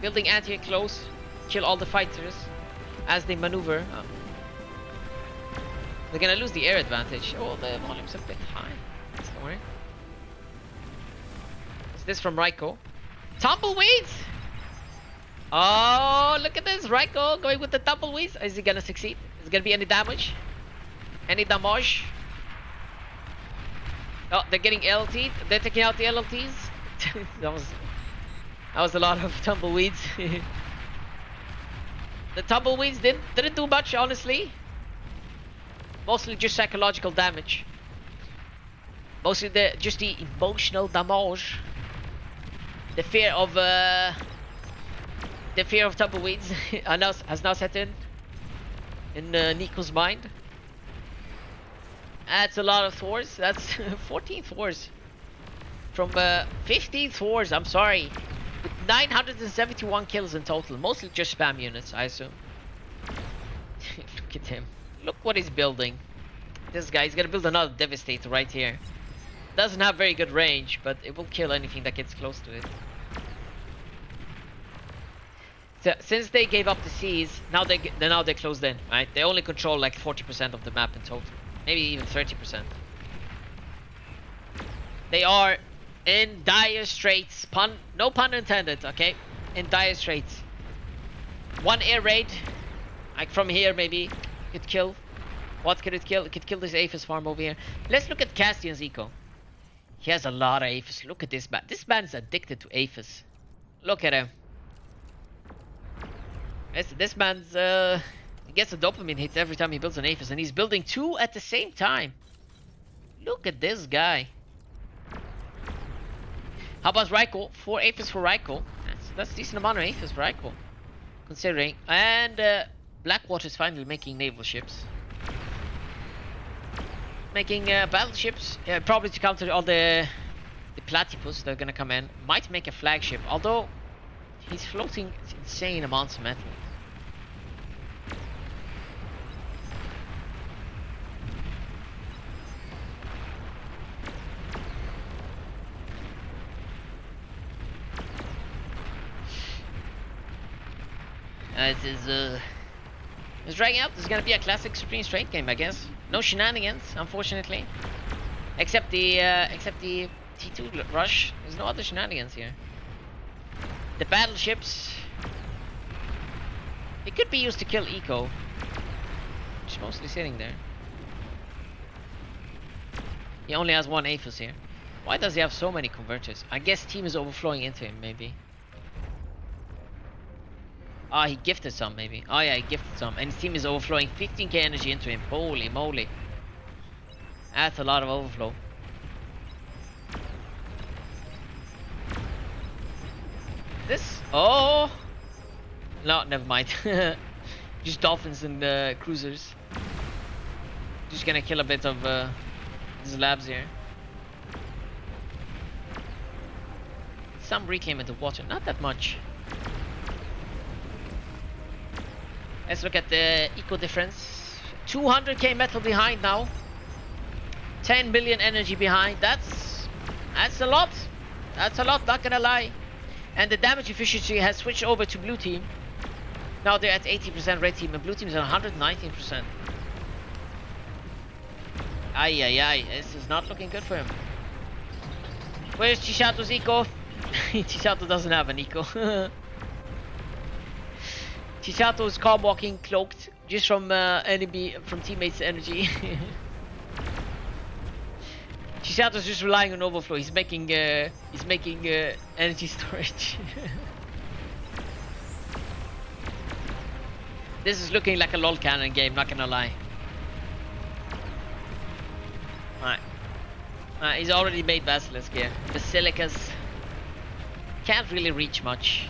Building anti-air close. Kill all the fighters as they maneuver. Oh. They're gonna lose the air advantage. Oh, the volume's a bit high. Don't worry. Is this from Raiko? Tumbleweeds! Oh, look at this. Raiko going with the tumbleweeds. Is he gonna succeed? Is there gonna be any damage? Any damage? Oh, they're getting LT. They're taking out the LLTs. that was a lot of tumbleweeds. The tumbleweeds didn't do much, honestly. Mostly just psychological damage. Mostly just the emotional damage. The fear of tumbleweeds has now set in Nico's mind. That's a lot of Thors. That's 14 Thors from 15 Thors. I'm sorry, with 971 kills in total, mostly just spam units, I assume. Look at him. Look what he's building. This guy's gonna build another Devastator right here. Doesn't have very good range, but it will kill anything that gets close to it. So, since they gave up the seas, they're closed in, right? They only control like 40% of the map in total, maybe even 30%. They are in dire straits. No pun intended. Okay, in dire straits. One air raid, like from here maybe, could kill. What could it kill? It could kill this Aphis farm over here. Let's look at Castian's eco. He has a lot of Aphis. Look at this man. This man's addicted to Aphis. Look at him. This man's he gets a dopamine hit every time he builds an Aphis, and he's building 2 at the same time. Look at this guy. How about Raiko? 4 Aphis for Raiko. That's a decent amount of Aphis for Raiko, considering. And Blackwater's finally making naval ships. Making battleships, probably to counter all the platypus that are gonna come in. Might make a flagship, although he's floating insane amounts of metal. It's dragging out. This is gonna be a classic Supreme Strait game, I guess. No shenanigans, unfortunately. Except the T2 rush. There's no other shenanigans here. The battleships. It could be used to kill Eco. Just mostly sitting there. He only has 1 Aphis here. Why does he have so many converters? I guess team is overflowing into him, maybe. Ah, he gifted some, maybe. Oh yeah, he gifted some. And his team is overflowing 15k energy into him. Holy moly. That's a lot of overflow. This? Oh! No, never mind. Just dolphins and cruisers. Just gonna kill a bit of these labs here. Some reclaim into water, not that much. Let's look at the eco difference. 200k metal behind now. 10 million energy behind. That's a lot. That's a lot, not gonna lie. And the damage efficiency has switched over to blue team. Now they're at 80% red team, and blue team is at 119%. Ay. This is not looking good for him. Where's Chisato's eco? Chisato doesn't have an eco. Chisato is calm walking, cloaked, just from teammates' energy. Chisato's just relying on overflow. He's making energy storage. This is looking like a lol cannon game, not gonna lie. Alright. He's already made Basilisk here. Basilicus can't really reach much.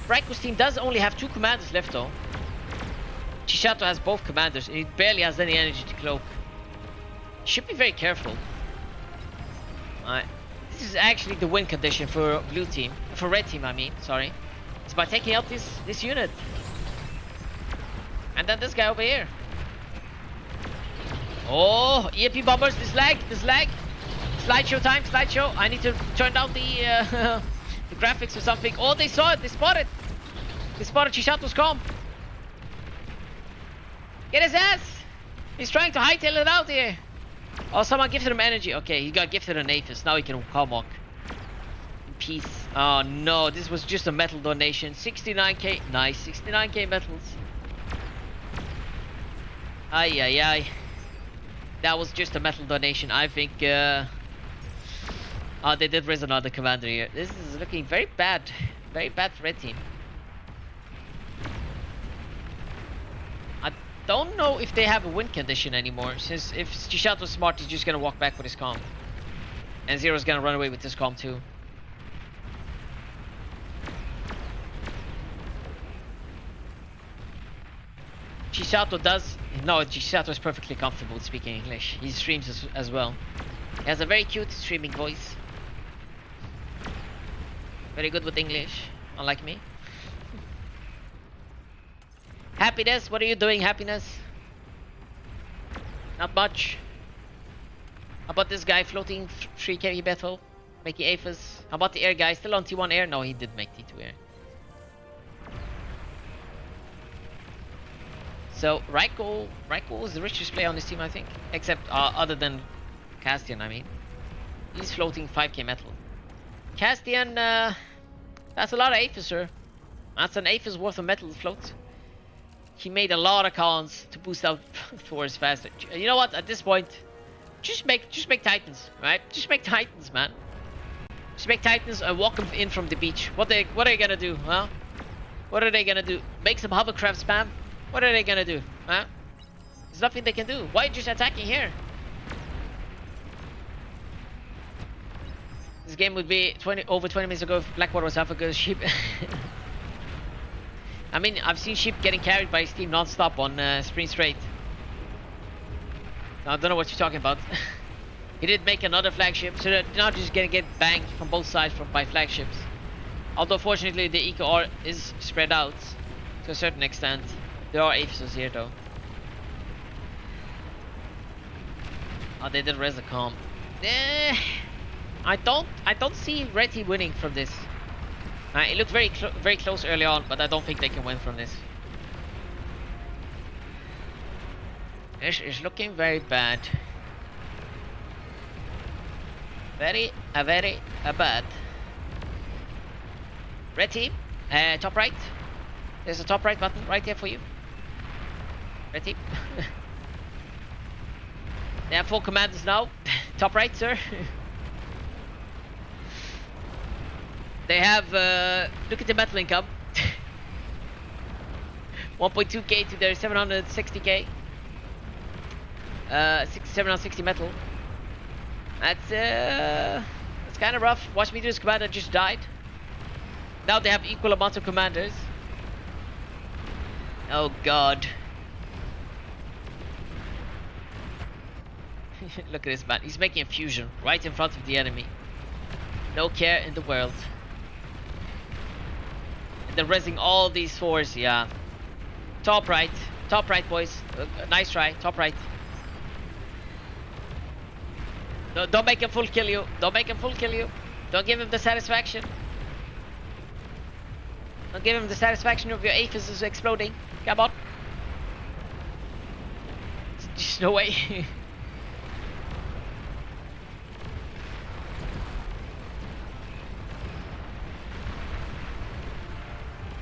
Raiko's team does only have 2 commanders left though. Chisato has both commanders and he barely has any energy to cloak. Should be very careful. Alright. This is actually the win condition for blue team. For red team, I mean, sorry. It's by taking out this unit. And then this guy over here. Oh, EMP bombers, this lag. Slideshow time, slideshow. I need to turn down the the graphics or something. Oh, they saw it, they spotted Chisato's comp. Get his ass! He's trying to hightail it out here. Oh, someone gifted him energy. Okay, he got gifted an Aphis. Now he can calm walk. In peace. Oh no, this was just a metal donation. 69k. Nice, 69k metals. Ay. That was just a metal donation. I think oh, they did raise another commander here. This is looking very bad. Very bad for red team. I don't know if they have a win condition anymore, since if Chisato's smart, he's just gonna walk back with his comp. And Zero's gonna run away with his comp too. Chisato does... No, Chisato is perfectly comfortable with speaking English. He streams as well. He has a very cute streaming voice. Very good with English, unlike me. Happiness, what are you doing, Happiness? Not much. How about this guy floating 3k battle, making Aphis? How about the air guy? Still on T1 air? No, he did make T2 air. So Raiko is the richest player on this team, I think. Except other than Castian, I mean. He's floating 5k metal. Castian, that's a lot of Aphis, sir. That's an Aphis worth of metal float. He made a lot of cons to boost out Thor's faster. You know what? At this point, just make Titans, right? Just make Titans, man. Just make Titans and walk them in from the beach. What are you gonna do, huh? What are they gonna do? Make some hovercraft spam? What are they gonna do, huh? There's nothing they can do. Why are you just attacking here? This game would be over 20 minutes ago if Blackwater was half a good ship. I mean, I've seen ship getting carried by his team non-stop on Spring Strait. I don't know what you're talking about. He did make another flagship, so they're not just gonna get banged from both sides by flagships. Although fortunately the eco is spread out to a certain extent. There are Aphises here though. Oh, they did res the calm. I don't see Red Team winning from this. It looked very close early on, but I don't think they can win from this. This is looking very bad. Very bad. Red Team, top right. There's a top right button right here for you. Red Team. They have 4 commanders now. Top right, sir. They have, look at the metal income. 1.2k to their 760k. 760 metal. That's kind of rough. Watch me do this commander just died. Now they have equal amounts of commanders. Oh god. Look at this man. He's making a fusion right in front of the enemy. No care in the world. And they're resing all these 4s, yeah. Top right, boys. Nice try, top right. No, don't make him full kill you. Don't make him full kill you. Don't give him the satisfaction. Don't give him the satisfaction of your Aphis is exploding. Come on. There's no way.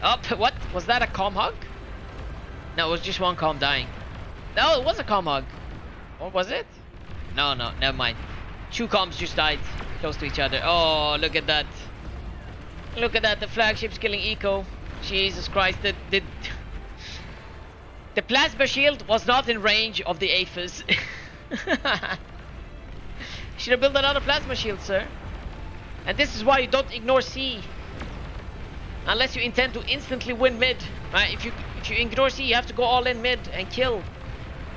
Oh, what? Was that a calm hug? No, it was just one calm dying. No, it was a calm hug. Or was it? No, never mind. 2 comms just died close to each other. Oh, look at that. Look at that, the flagship's killing eco. Jesus Christ, the plasma shield was not in range of the Aphis. Should have built another plasma shield, sir. And this is why you don't ignore C. Unless you intend to instantly win mid. Right? If you ignore C, you have to go all in mid and kill.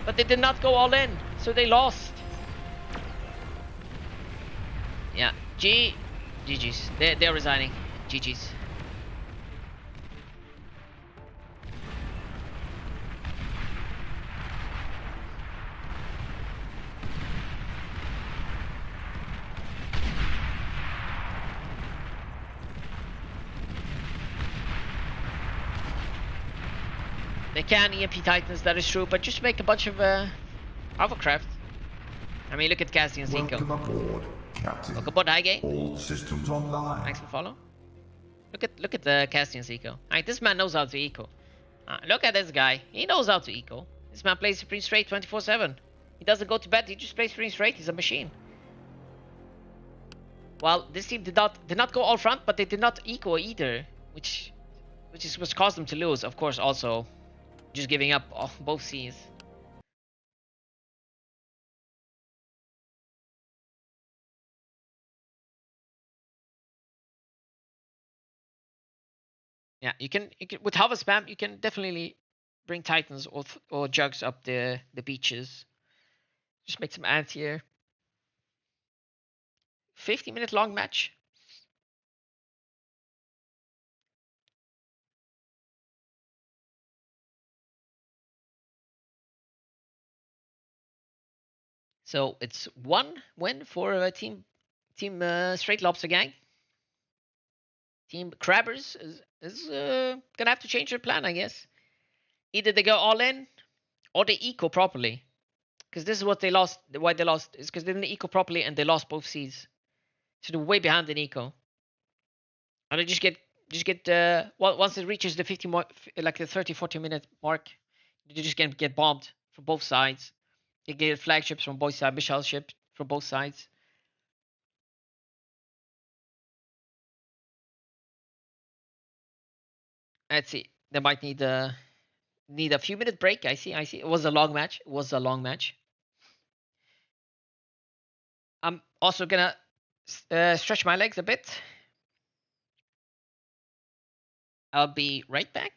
But they did not go all in, so they lost. Yeah, GG's. They're resigning. GG's. They can EMP Titans, that is true, but just make a bunch of hovercraft. I mean, look at Castian's eco. Welcome aboard, Captain. Welcome aboard, Highgate. All systems online. Thanks for follow. Look at the Castian's eco. This man knows how to eco. Look at this guy. He knows how to eco. This man plays Supreme Straight 24/7. He doesn't go to bed. He just plays Supreme Straight. He's a machine. Well, this team did not go all front, but they did not eco either, which caused them to lose. Of course, also just giving up both C's. Yeah, you can with hover spam, you can definitely bring Titans or Jugs up the beaches. Just make some ants here. 50-minute long match. So it's 1 win for Team Strait Lobster gang. Team Crabbers is gonna have to change their plan, I guess. Either they go all in or they eco properly. Because this is what they lost. Why they lost is because they didn't eco properly and they lost both seas. So they're way behind in eco. And they just get once it reaches the 50 like the 30-40 minute mark, you just get bombed from both sides. You get flagships from both sides, missile ships from both sides. Let's see. They might need a few minute break. I see. It was a long match. I'm also gonna stretch my legs a bit. I'll be right back.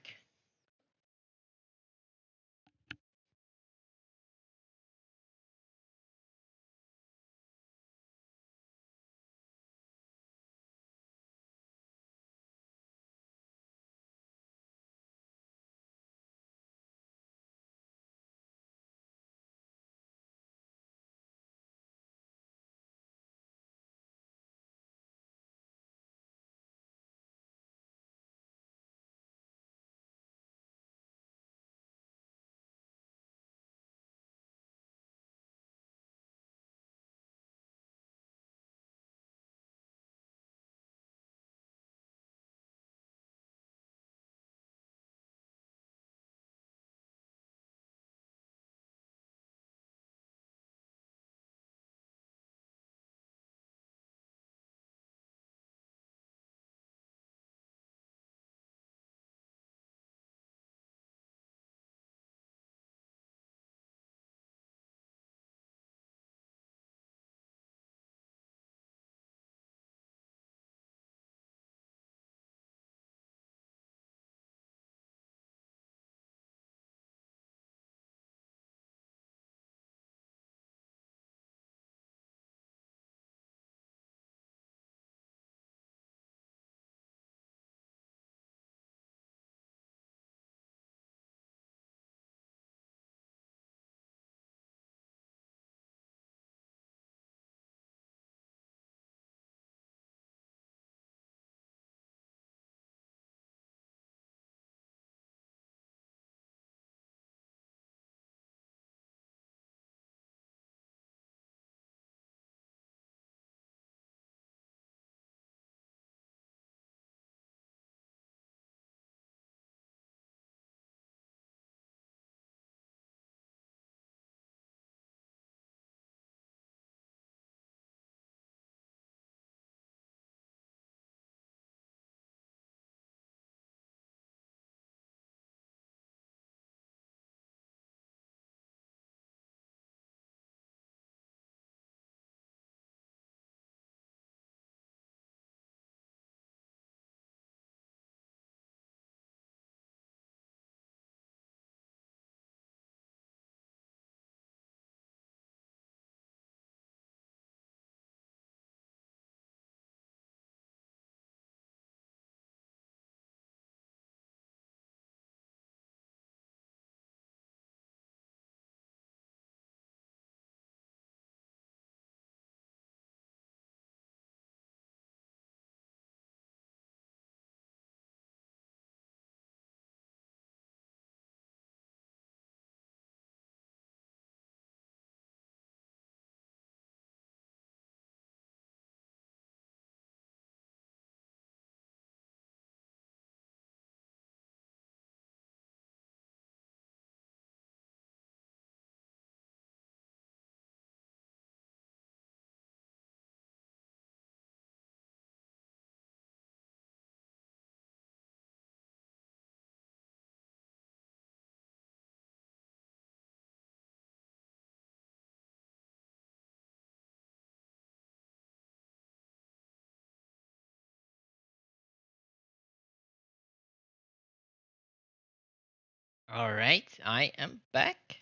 All right, I am back.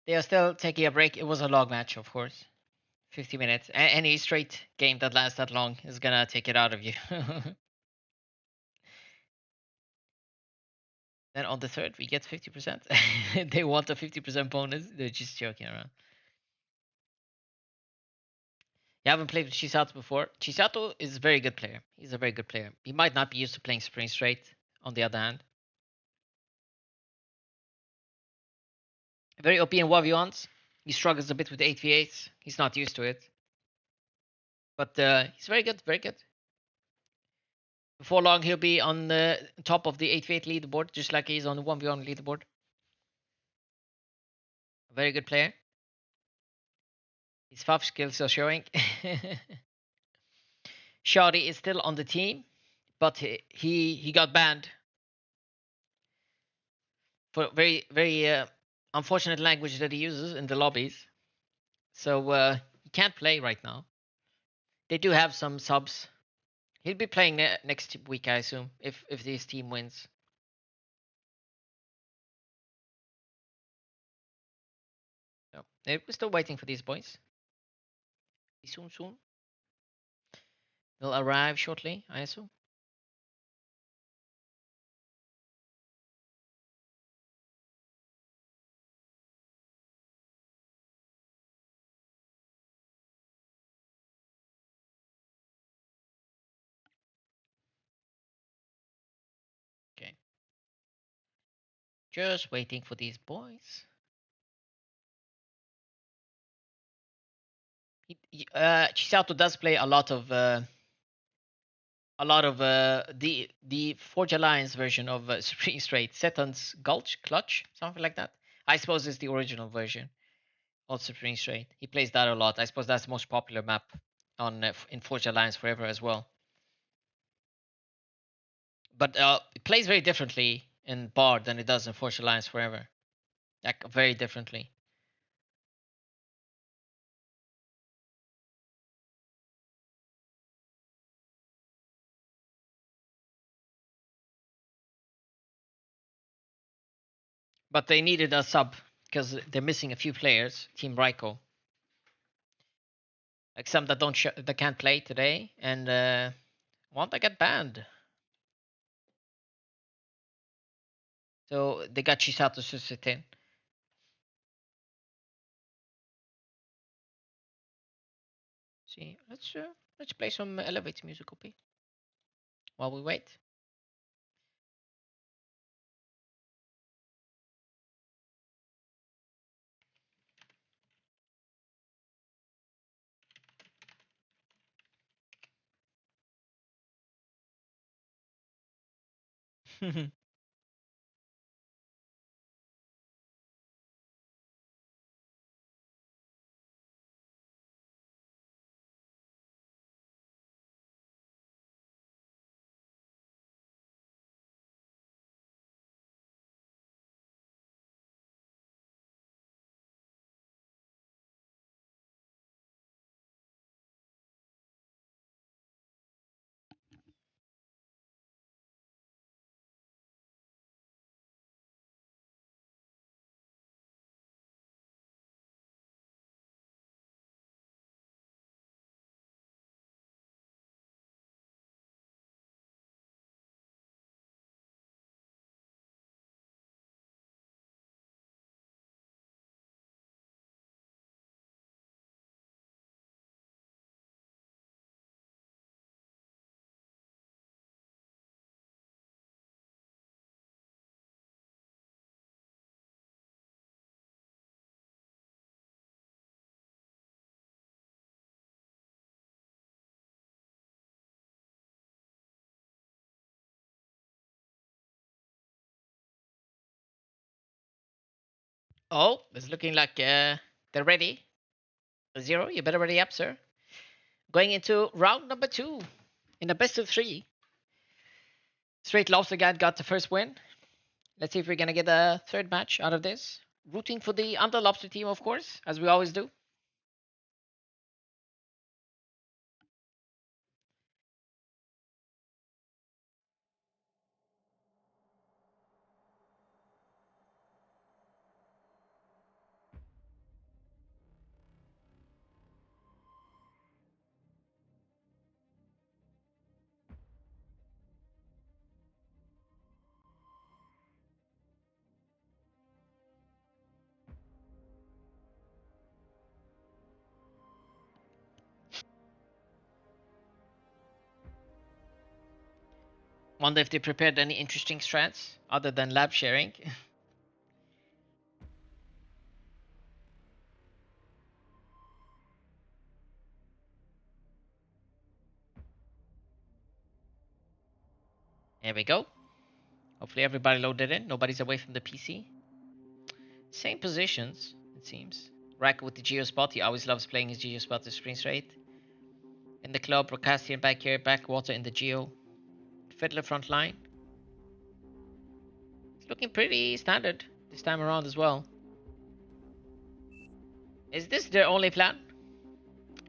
They are still taking a break. It was a long match, of course. 50 minutes. Any straight game that lasts that long is gonna take it out of you. Then on the third, we get 50%. They want a 50% bonus. They're just joking around. You haven't played with Chisato before. Chisato is a very good player. He's a very good player. He might not be used to playing Supreme Straight, on the other hand. Very OP in 1v1s. He struggles a bit with 8v8s. He's not used to it. But he's very good, very good. Before long, he'll be on the top of the 8v8 leaderboard, just like he's on the 1v1 leaderboard. A very good player. His FAF skills are showing. Shadi is still on the team, but he got banned for very unfortunate language that he uses in the lobbies. So he can't play right now. They do have some subs. He'll be playing next week, I assume, if this team wins. So we're still waiting for these boys. Soon. They'll arrive shortly, I assume. Okay. Just waiting for these boys. Chisato does play a lot of the Forge Alliance version of Supreme Straight, Seton's Gulch, Clutch, something like that. I suppose it's the original version of Supreme Straight. He plays that a lot. I suppose that's the most popular map on in Forge Alliance Forever as well. But it plays very differently in Bard than it does in Forge Alliance Forever. Like very differently. But they needed a sub because they're missing a few players. Team Raiko, like some that that can't play today, and one that got banned. So they got Chisato to sit in. See, let's play some elevator music, OP, while we wait. Oh, it's looking like they're ready. Zero, you better ready up, sir. Going into round number 2 in a best of 3. Strait Lobster guy got the first win. Let's see if we're gonna get a third match out of this. Rooting for the Under Lobster team, of course, as we always do. Wonder if they prepared any interesting strats other than lab sharing. There we go. Hopefully everybody loaded in. Nobody's away from the PC. Same positions, it seems. Rack with the Geospot. He always loves playing his Geospot to screen straight. In the club, Rocastian back here, backwater in the Geo. Fiddler front line. It's looking pretty standard this time around as well. Is this their only plan?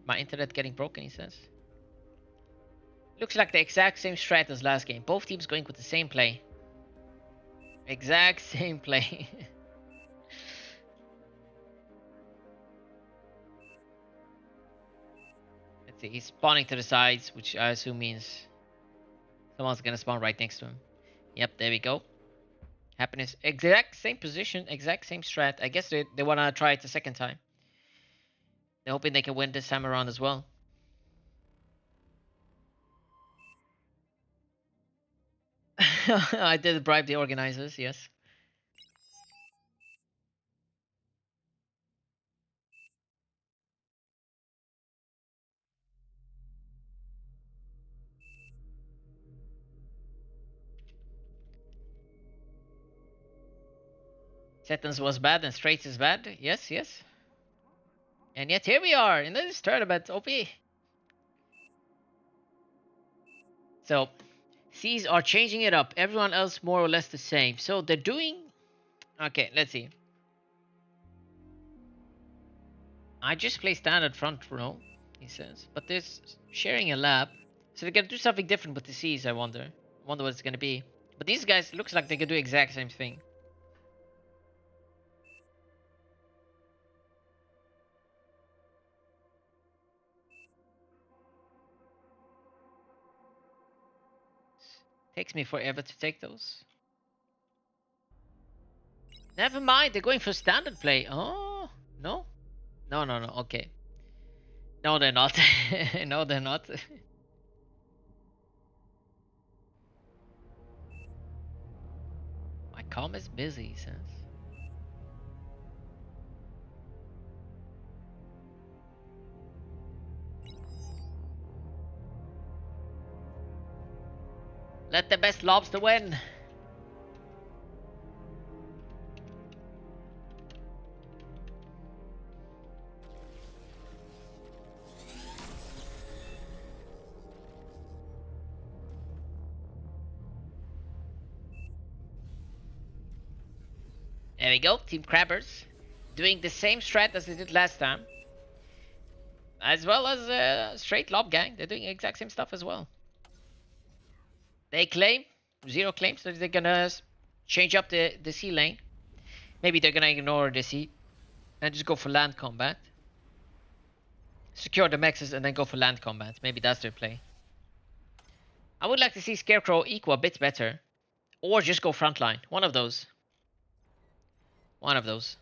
My internet getting broken, he says. Looks like the exact same strat as last game. Both teams going with the same play. Exact same play. Let's see, he's spawning to the sides, which I assume means someone's gonna spawn right next to him. Yep, there we go. Happiness, exact same position, exact same strat. I guess they wanna try it the second time. They're hoping they can win this time around as well. I did bribe the organizers, yes. Sentence was bad and Straits is bad. Yes, yes. And yet here we are in this tournament, OP. So, C's are changing it up. Everyone else more or less the same. So they're doing... Okay, let's see. I just play standard front row, he says. But there's sharing a lab. So they're gonna do something different with the C's, I wonder. Wonder what it's gonna be. But these guys looks like they can do exact same thing. Takes me forever to take those. Never mind, they're going for standard play. Oh, no? No, no, no, okay. No, they're not. No, they're not. My comm is busy, he says. Let the best lobster win. There we go, Team Crabbers. Doing the same strat as they did last time. As well as Strait Lob Gang. They're doing the exact same stuff as well. They claim, 0 claims, that they're gonna change up the sea lane. Maybe they're gonna ignore the sea and just go for land combat. Secure the mexes and then go for land combat. Maybe that's their play. I would like to see Scarecrow eco a bit better. Or just go frontline. One of those. One of those.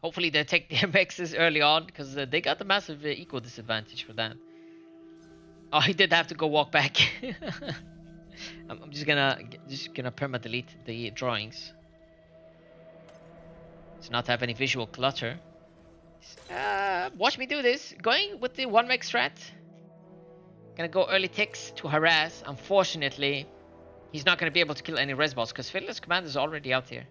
Hopefully they take their mexes early on, because they got a massive eco disadvantage for that. Oh, he did have to go walk back. I'm just gonna perma delete the drawings. To not have any visual clutter. Watch me do this. Going with the 1 mech strat. Gonna go early ticks to harass. Unfortunately, he's not gonna be able to kill any res bots because Fiddler's commander is already out here.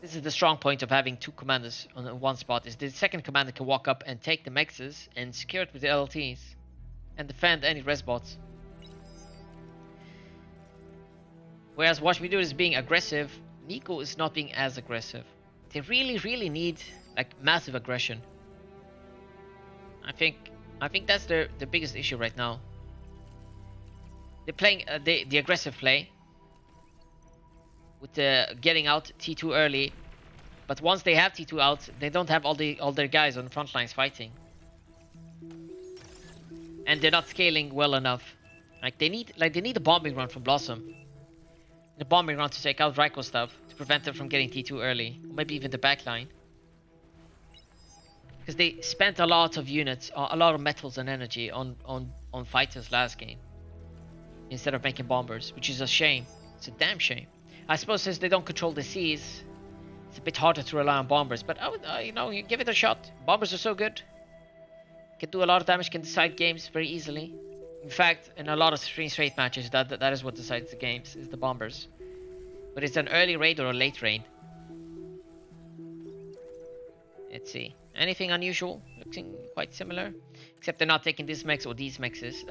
This is the strong point of having 2 commanders on one spot, is the second commander can walk up and take the mexes and secure it with the LLTs and defend any res bots. Whereas Watch Me Do is being aggressive, Nico is not being as aggressive. They really need like massive aggression. I think that's the biggest issue right now. They're playing the aggressive play with the getting out T2 early, but once they have T2 out, they don't have all their guys on the front lines fighting, and they're not scaling well enough. They need a bombing run from Blossom, the bombing run to take out Raiko stuff to prevent them from getting T2 early, or maybe even the backline, because they spent a lot of units, a lot of metals and energy on fighters last game. instead of making bombers, which is a shame. It's a damn shame. I suppose since they don't control the seas, it's a bit harder to rely on bombers. But I would, you know, you give it a shot. Bombers are so good. Can do a lot of damage. Can decide games very easily. In fact, in a lot of straight matches, that is what decides the games, is the bombers. But it's an early raid or a late raid. Let's see. Anything unusual? Looking quite similar. Except they're not taking this mix or these mixes.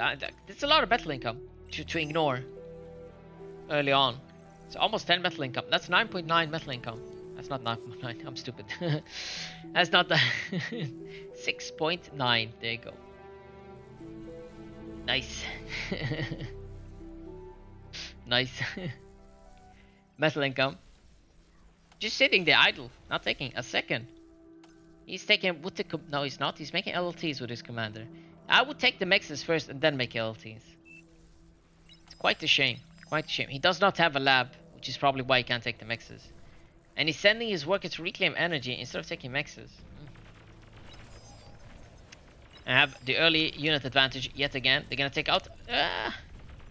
It's a lot of metal income to ignore early on. It's almost 10 metal income. That's 9.9 metal income. That's not 9.9. I'm stupid. That's not the 6.9. There you go. Nice. Nice. Metal income. Just sitting there idle. Not taking a second. He's taking with the no, he's not. He's making LLTs with his commander. I would take the mexes first and then make LLTs. It's quite a shame. Quite a shame. He does not have a lab, which is probably why he can't take the mexes. And he's sending his worker to reclaim energy instead of taking mexes. I have the early unit advantage yet again. They're gonna take out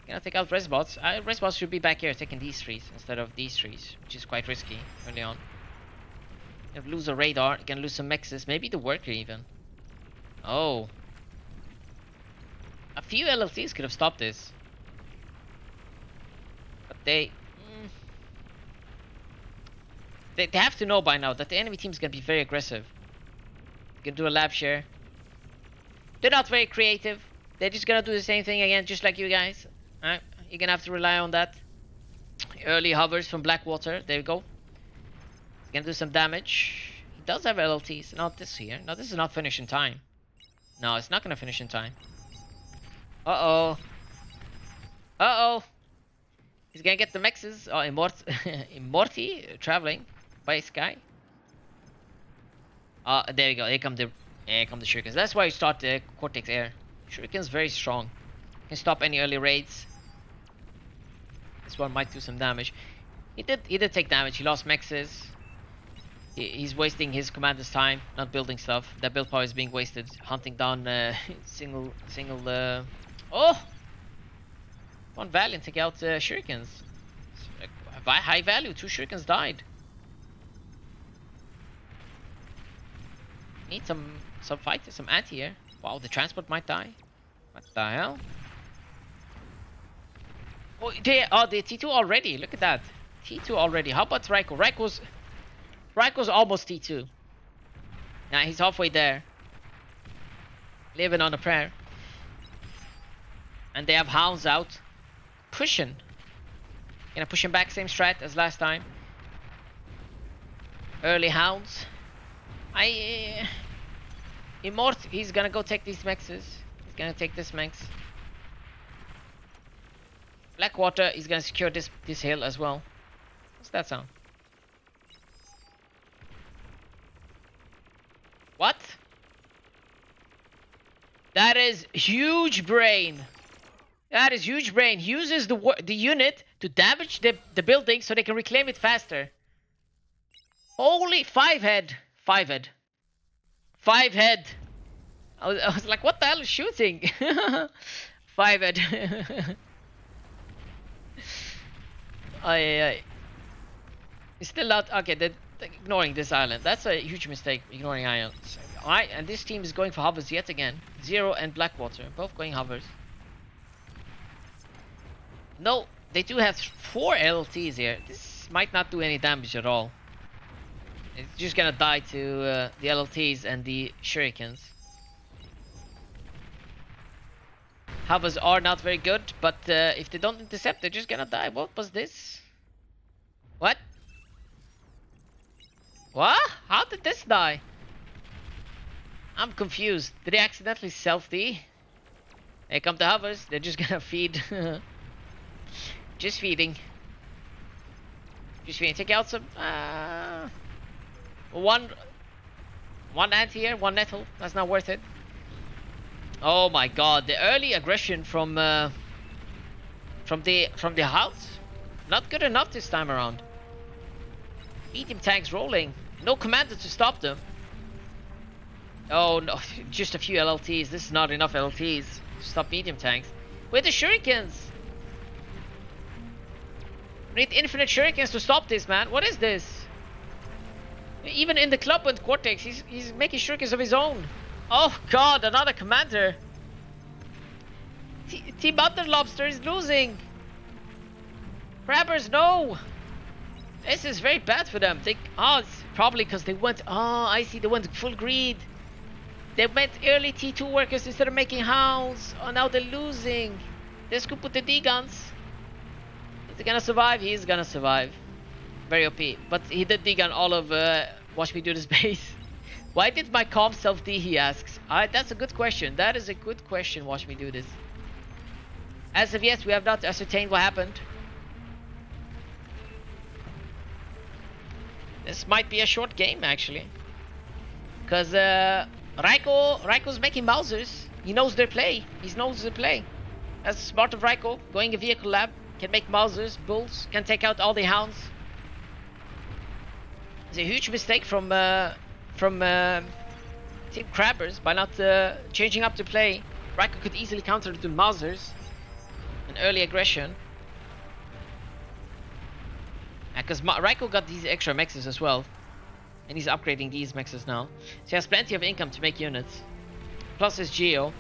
resbots. Resbots should be back here taking these trees instead of these trees, which is quite risky early on. You lose a radar, you can lose some mexes, maybe the worker even. Oh. A few LLTs could have stopped this. But they have to know by now that the enemy team is going to be very aggressive. You can do a lab share. They're not very creative. They're just going to do the same thing again, just like you guys. Alright, you're going to have to rely on that. Early hovers from Blackwater, there we go. Gonna do some damage. He does have LLTs. Not this here. No, this is not finished in time. No, it's not gonna finish in time. Uh-oh. Uh-oh. He's gonna get the mexes. Oh, Immorti traveling by sky. There you go. Here come the shurikens. That's why you start the Cortex Air. Shuriken's very strong. Can stop any early raids. This one might do some damage. He did take damage. He lost mexes. He's wasting his commander's time, not building stuff. That build power is being wasted, hunting down single. Oh, one Valiant take out shurikens. High value. 2 shurikens died. Need some fighters, some anti here. Wow, the transport might die. What the hell? Oh, the T2 already. Look at that. T2 already. How about Raiko? Raiko's almost T2. Now he's halfway there. Living on a prayer. And they have hounds out. Pushing. Gonna push him back, same strat as last time. Early hounds. Immort, he's gonna go take these mexes. He's gonna take this mex. Blackwater, he's gonna secure this hill as well. What's that sound? What? That is huge brain. That is huge brain. He uses the unit to damage the building so they can reclaim it faster. Holy 5 head. 5 head. 5 head. I was like, what the hell is shooting? 5 head. Aye. It's still not okay. They're ignoring this island. That's a huge mistake. Ignoring islands. Alright, and this team is going for hovers yet again. Zero and Blackwater, both going hovers. No, they do have 4 LTs here. This might not do any damage at all. It's just gonna die to the LLTs and the shurikens. Hovers are not very good, but if they don't intercept, they're just gonna die. What was this? What? What? How did this die? I'm confused. Did they accidentally self-D? Here come the hovers. They're just gonna feed. Just feeding. Just feeding. Take out some. One anti here, 1 nettle. That's not worth it. Oh my god, the early aggression from the house. Not good enough this time around. Medium tanks rolling. No commander to stop them. Oh no, just a few LLTs. This is not enough LLTs to stop medium tanks. Where are the shurikens? We need infinite shurikens to stop this, man. What is this? Even in the club with Cortex, he's making shurikens of his own. Oh god, another commander. Team Under Lobster is losing. Crabbers, no. This is very bad for them. It's probably because they went. Oh, I see. They went full greed. They went early T2 workers instead of making hounds. Oh, now they're losing. They scoop with the D guns. Is he gonna survive? He is gonna survive. Very OP. But he did D gun all of Watch Me Do This base. Why did my comp self D? He asks. That's a good question. That is a good question. Watch Me Do This. As of yet, we have not ascertained what happened. This might be a short game actually, because Raiko's making Mausers. He knows their play. He knows the play. That's smart of Raiko. Going a vehicle lab, can make Mausers, bulls, can take out all the hounds. It's a huge mistake from Team Crabbers by not changing up the play. Raiko could easily counter the Mausers. An early aggression. Because Raiko got these extra mexes as well. And he's upgrading these mexes now. So he has plenty of income to make units. Plus his Geo.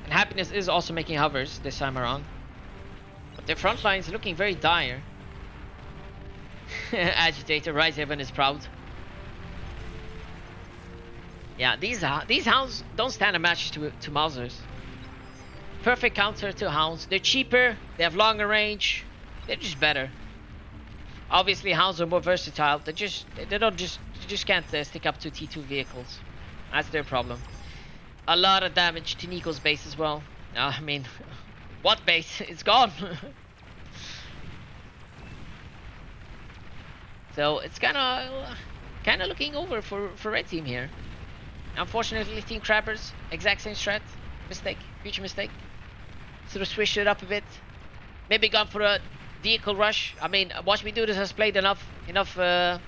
And Happiness is also making hovers this time around. But their front line is looking very dire. Agitator, Risehaven is proud. Yeah, these hounds don't stand a match to Mausers. Perfect counter to hounds. They're cheaper, they have longer range. They're just better. Obviously, hounds are more versatile. They just can't stick up to T2 vehicles. That's their problem. A lot of damage to Nico's base as well. I mean, what base? It's gone. So it's kind of looking over for red team here. Unfortunately, Team Crabbers, exact same strat. Mistake, huge mistake. Sort of switched it up a bit. Maybe gone for a vehicle rush. I mean, Watch Me Do This has played enough DSDR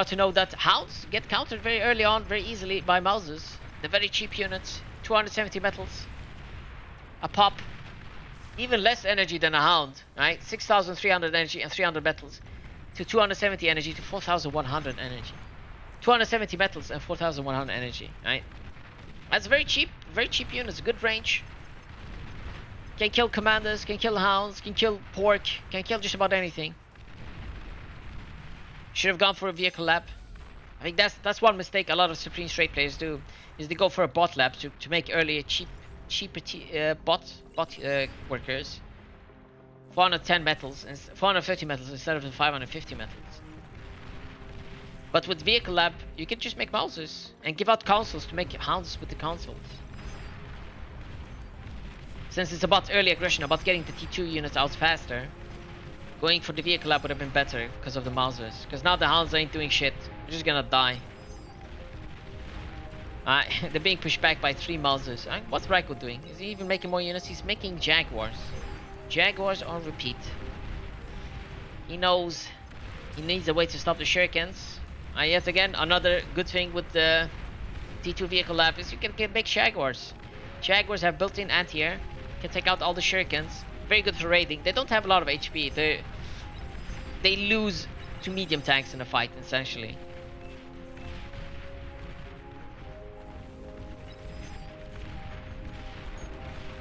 to know that hounds get countered very early on, very easily by Mausers. They're very cheap units, 270 metals a pop, even less energy than a hound, right? 6,300 energy and 300 metals to 270 energy to 4,100 energy. 270 metals and 4,100 energy, right? That's very cheap units, good range. Can kill commanders, can kill hounds, can kill pork, can kill just about anything. Should have gone for a vehicle lab. I think that's one mistake a lot of Supreme Strait players do, is they go for a bot lab to make earlier cheaper bot workers. 410 metals and 450 metals instead of the 550 metals. But with vehicle lab, you can just make Mausers and give out consoles to make hounds with the consoles. Since it's about early aggression, about getting the T2 units out faster, going for the vehicle lab would have been better because of the Mausers. Because now the hounds ain't doing shit. They're just gonna die. They're being pushed back by 3 Mausers. What's Raiko doing? Is he even making more units? He's making Jaguars. Jaguars on repeat. He knows he needs a way to stop the Shurikens. Yet again, another good thing with the T2 vehicle lab is you can make Jaguars. Jaguars have built-in anti-air. Can take out all the Shurikens. Very good for raiding. They don't have a lot of HP. They lose to medium tanks in a fight, essentially.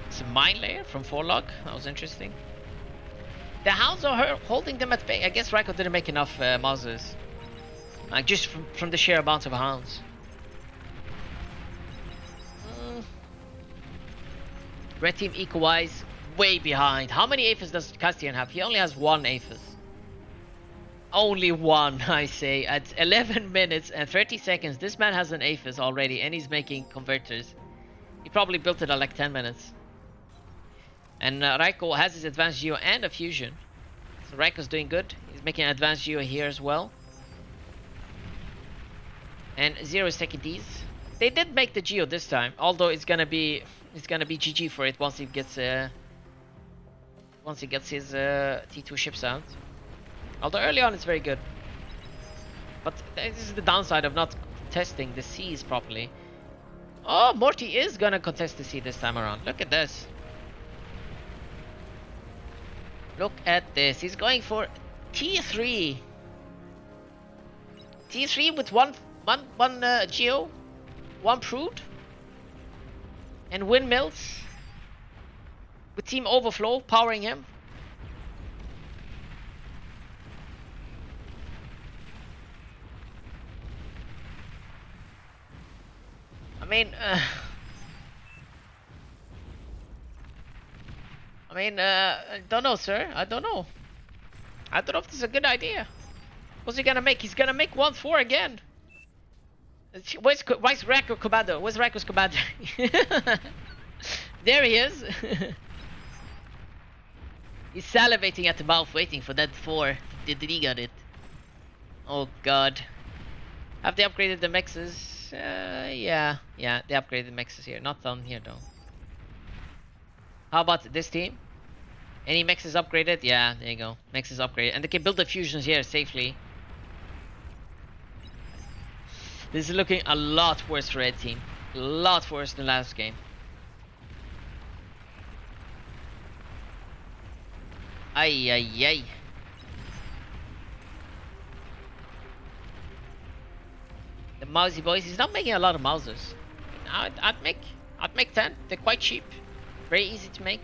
It's a mine layer from Forlog. That was interesting. The hounds are holding them at bay. I guess Raiko didn't make enough Mausers. Just from the sheer amount of hounds. Red team eco-wise, way behind. How many Aphis does Castian have? He only has 1 Aphis. Only 1, I say. At 11 minutes and 30 seconds, this man has an Aphis already, and he's making converters. He probably built it at like 10 minutes. And Raiko has his advanced geo and a fusion. So Raiko's doing good. He's making an advanced geo here as well. And Zero is taking these. They did make the geo this time, although it's gonna be GG for it once he gets his T2 ships out. Although early on it's very good. But this is the downside of not testing the seas properly. Oh, Morty is gonna contest the sea this time around. Look at this. Look at this. He's going for T3. T3 with one Geo, one Prude, and windmills with Team Overflow powering him. I don't know, sir. I don't know. I don't know if this is a good idea. What's he gonna make? He's gonna make 1-4 again. Where's Racco Commander? Where's Racco's Commander? There he is. He's salivating at the mouth, waiting for that 4. Did he got it? Oh god. Have they upgraded the mexes? Yeah, they upgraded the mexes here. Not down here though. How about this team? Any mexes upgraded? Yeah, there you go. Mexes upgraded. And they can build the fusions here safely. This is looking a lot worse for red team. A lot worse than last game. Ay ay ay. The mousy boys, he's not making a lot of Mausers. I'd make 10. They're quite cheap. Very easy to make.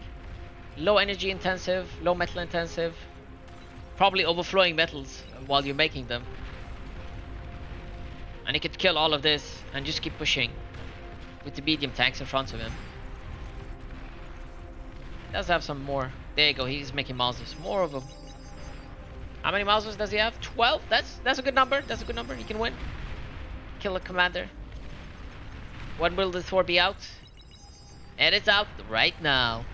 Low energy intensive, low metal intensive. Probably overflowing metals while you're making them. And he could kill all of this and just keep pushing with the medium tanks in front of him. He does have some more. There you go, he's making Mausers. More of them. How many Mausers does he have? 12? That's a good number. That's a good number. He can win. Kill a commander. When will the Thor be out? And it's out right now.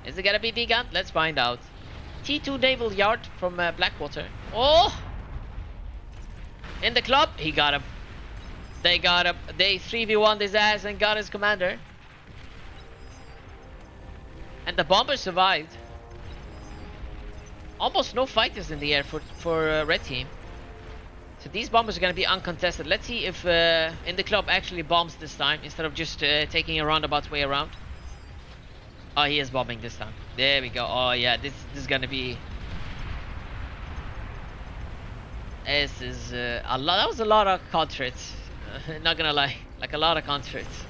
Is it gonna be D-Gun? Let's find out. T2 Naval Yard from Blackwater. Oh! In the club, he got him. They got him. They 3v1'd his ass and got his commander. And the bomber survived. Almost no fighters in the air for red team. So these bombers are going to be uncontested. Let's see if in the club actually bombs this time instead of just taking a roundabout way around. Oh, he is bombing this time. There we go. Oh yeah, this is going to be. This is a lot. That was a lot of contracts. Not gonna lie, like a lot of contracts.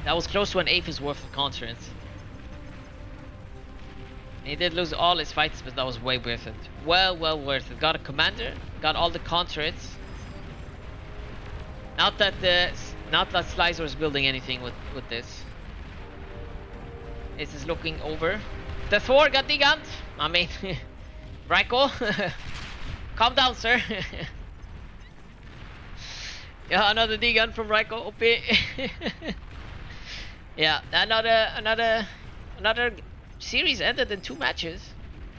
That was close to an eighth worth of contracts. He did lose all his fights, but that was way worth it. Well worth it. Got a commander, got all the contracts. Not that Slicer is building anything with this. This is looking over. The Thor got degunned. I mean, Racco, calm down, sir. Yeah, another degun from Racco. OP. Yeah, another series ended in 2 matches.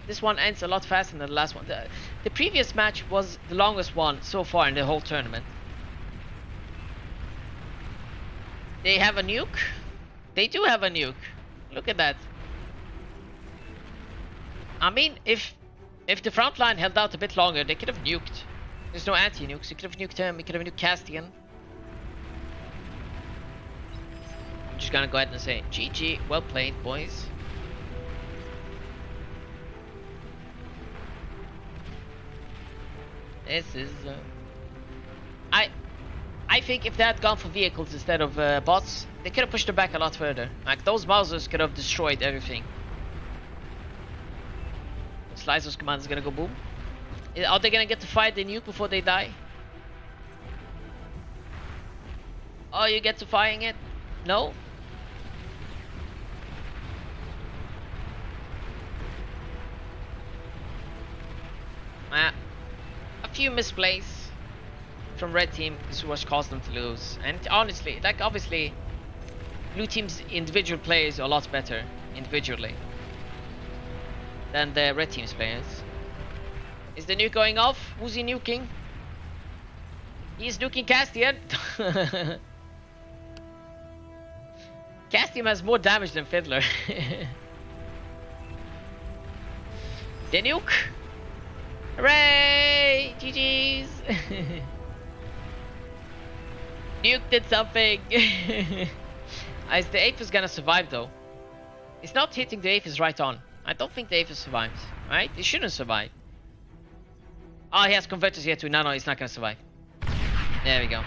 This one ends a lot faster than the last one. The previous match was the longest one so far in the whole tournament. They have a nuke. They do have a nuke. Look at that. I mean, if the front line held out a bit longer, they could have nuked. There's no anti-nukes. You could have nuked him. You could have nuked Castian. I'm just gonna go ahead and say GG. Well played, boys. This is. I think if they had gone for vehicles instead of bots, they could have pushed them back a lot further. Like those Mausers could have destroyed everything. Slicer's command is gonna go boom. Are they gonna get to fire the nuke before they die? Oh, you get to firing it? No? A few misplays from red team is what caused them to lose. And honestly, like obviously, blue team's individual players are a lot better individually than the red team's players. Is the nuke going off? Who's he nuking? He's nuking Castian. Castian has more damage than Fiddler. The nuke! Hooray! GG's! Nuke did something! Is the 8th is gonna survive though? It's not hitting the Aphis right on. I don't think the Aphis survives, right? It shouldn't survive. Oh, he has converters here too. No, he's not gonna survive. There we go.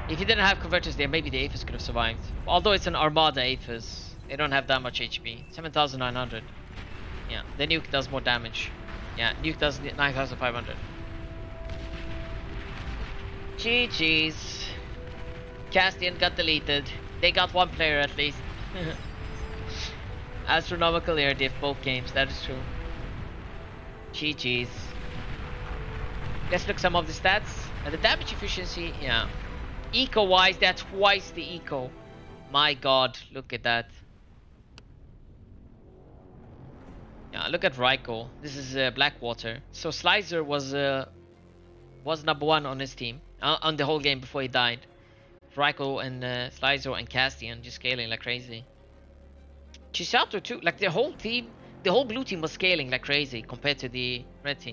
If he didn't have converters there, maybe the Aphis could have survived. Although it's an Armada Aphis, they don't have that much HP. 7,900. Yeah, the nuke does more damage. Yeah, nuke does 9,500. GG's. Castian got deleted. They got one player at least. Astronomical air diff both games, that is true. GG's. Let's look some of the stats. The damage efficiency, yeah. Eco wise, that's twice the eco. My god, look at that. Yeah, look at Raiko. This is Blackwater. So Slicer was number one on his team on the whole game before he died. Raiko and Slicer and Castian just scaling like crazy. Chisato too, like the whole team, the whole blue team was scaling like crazy compared to the red team.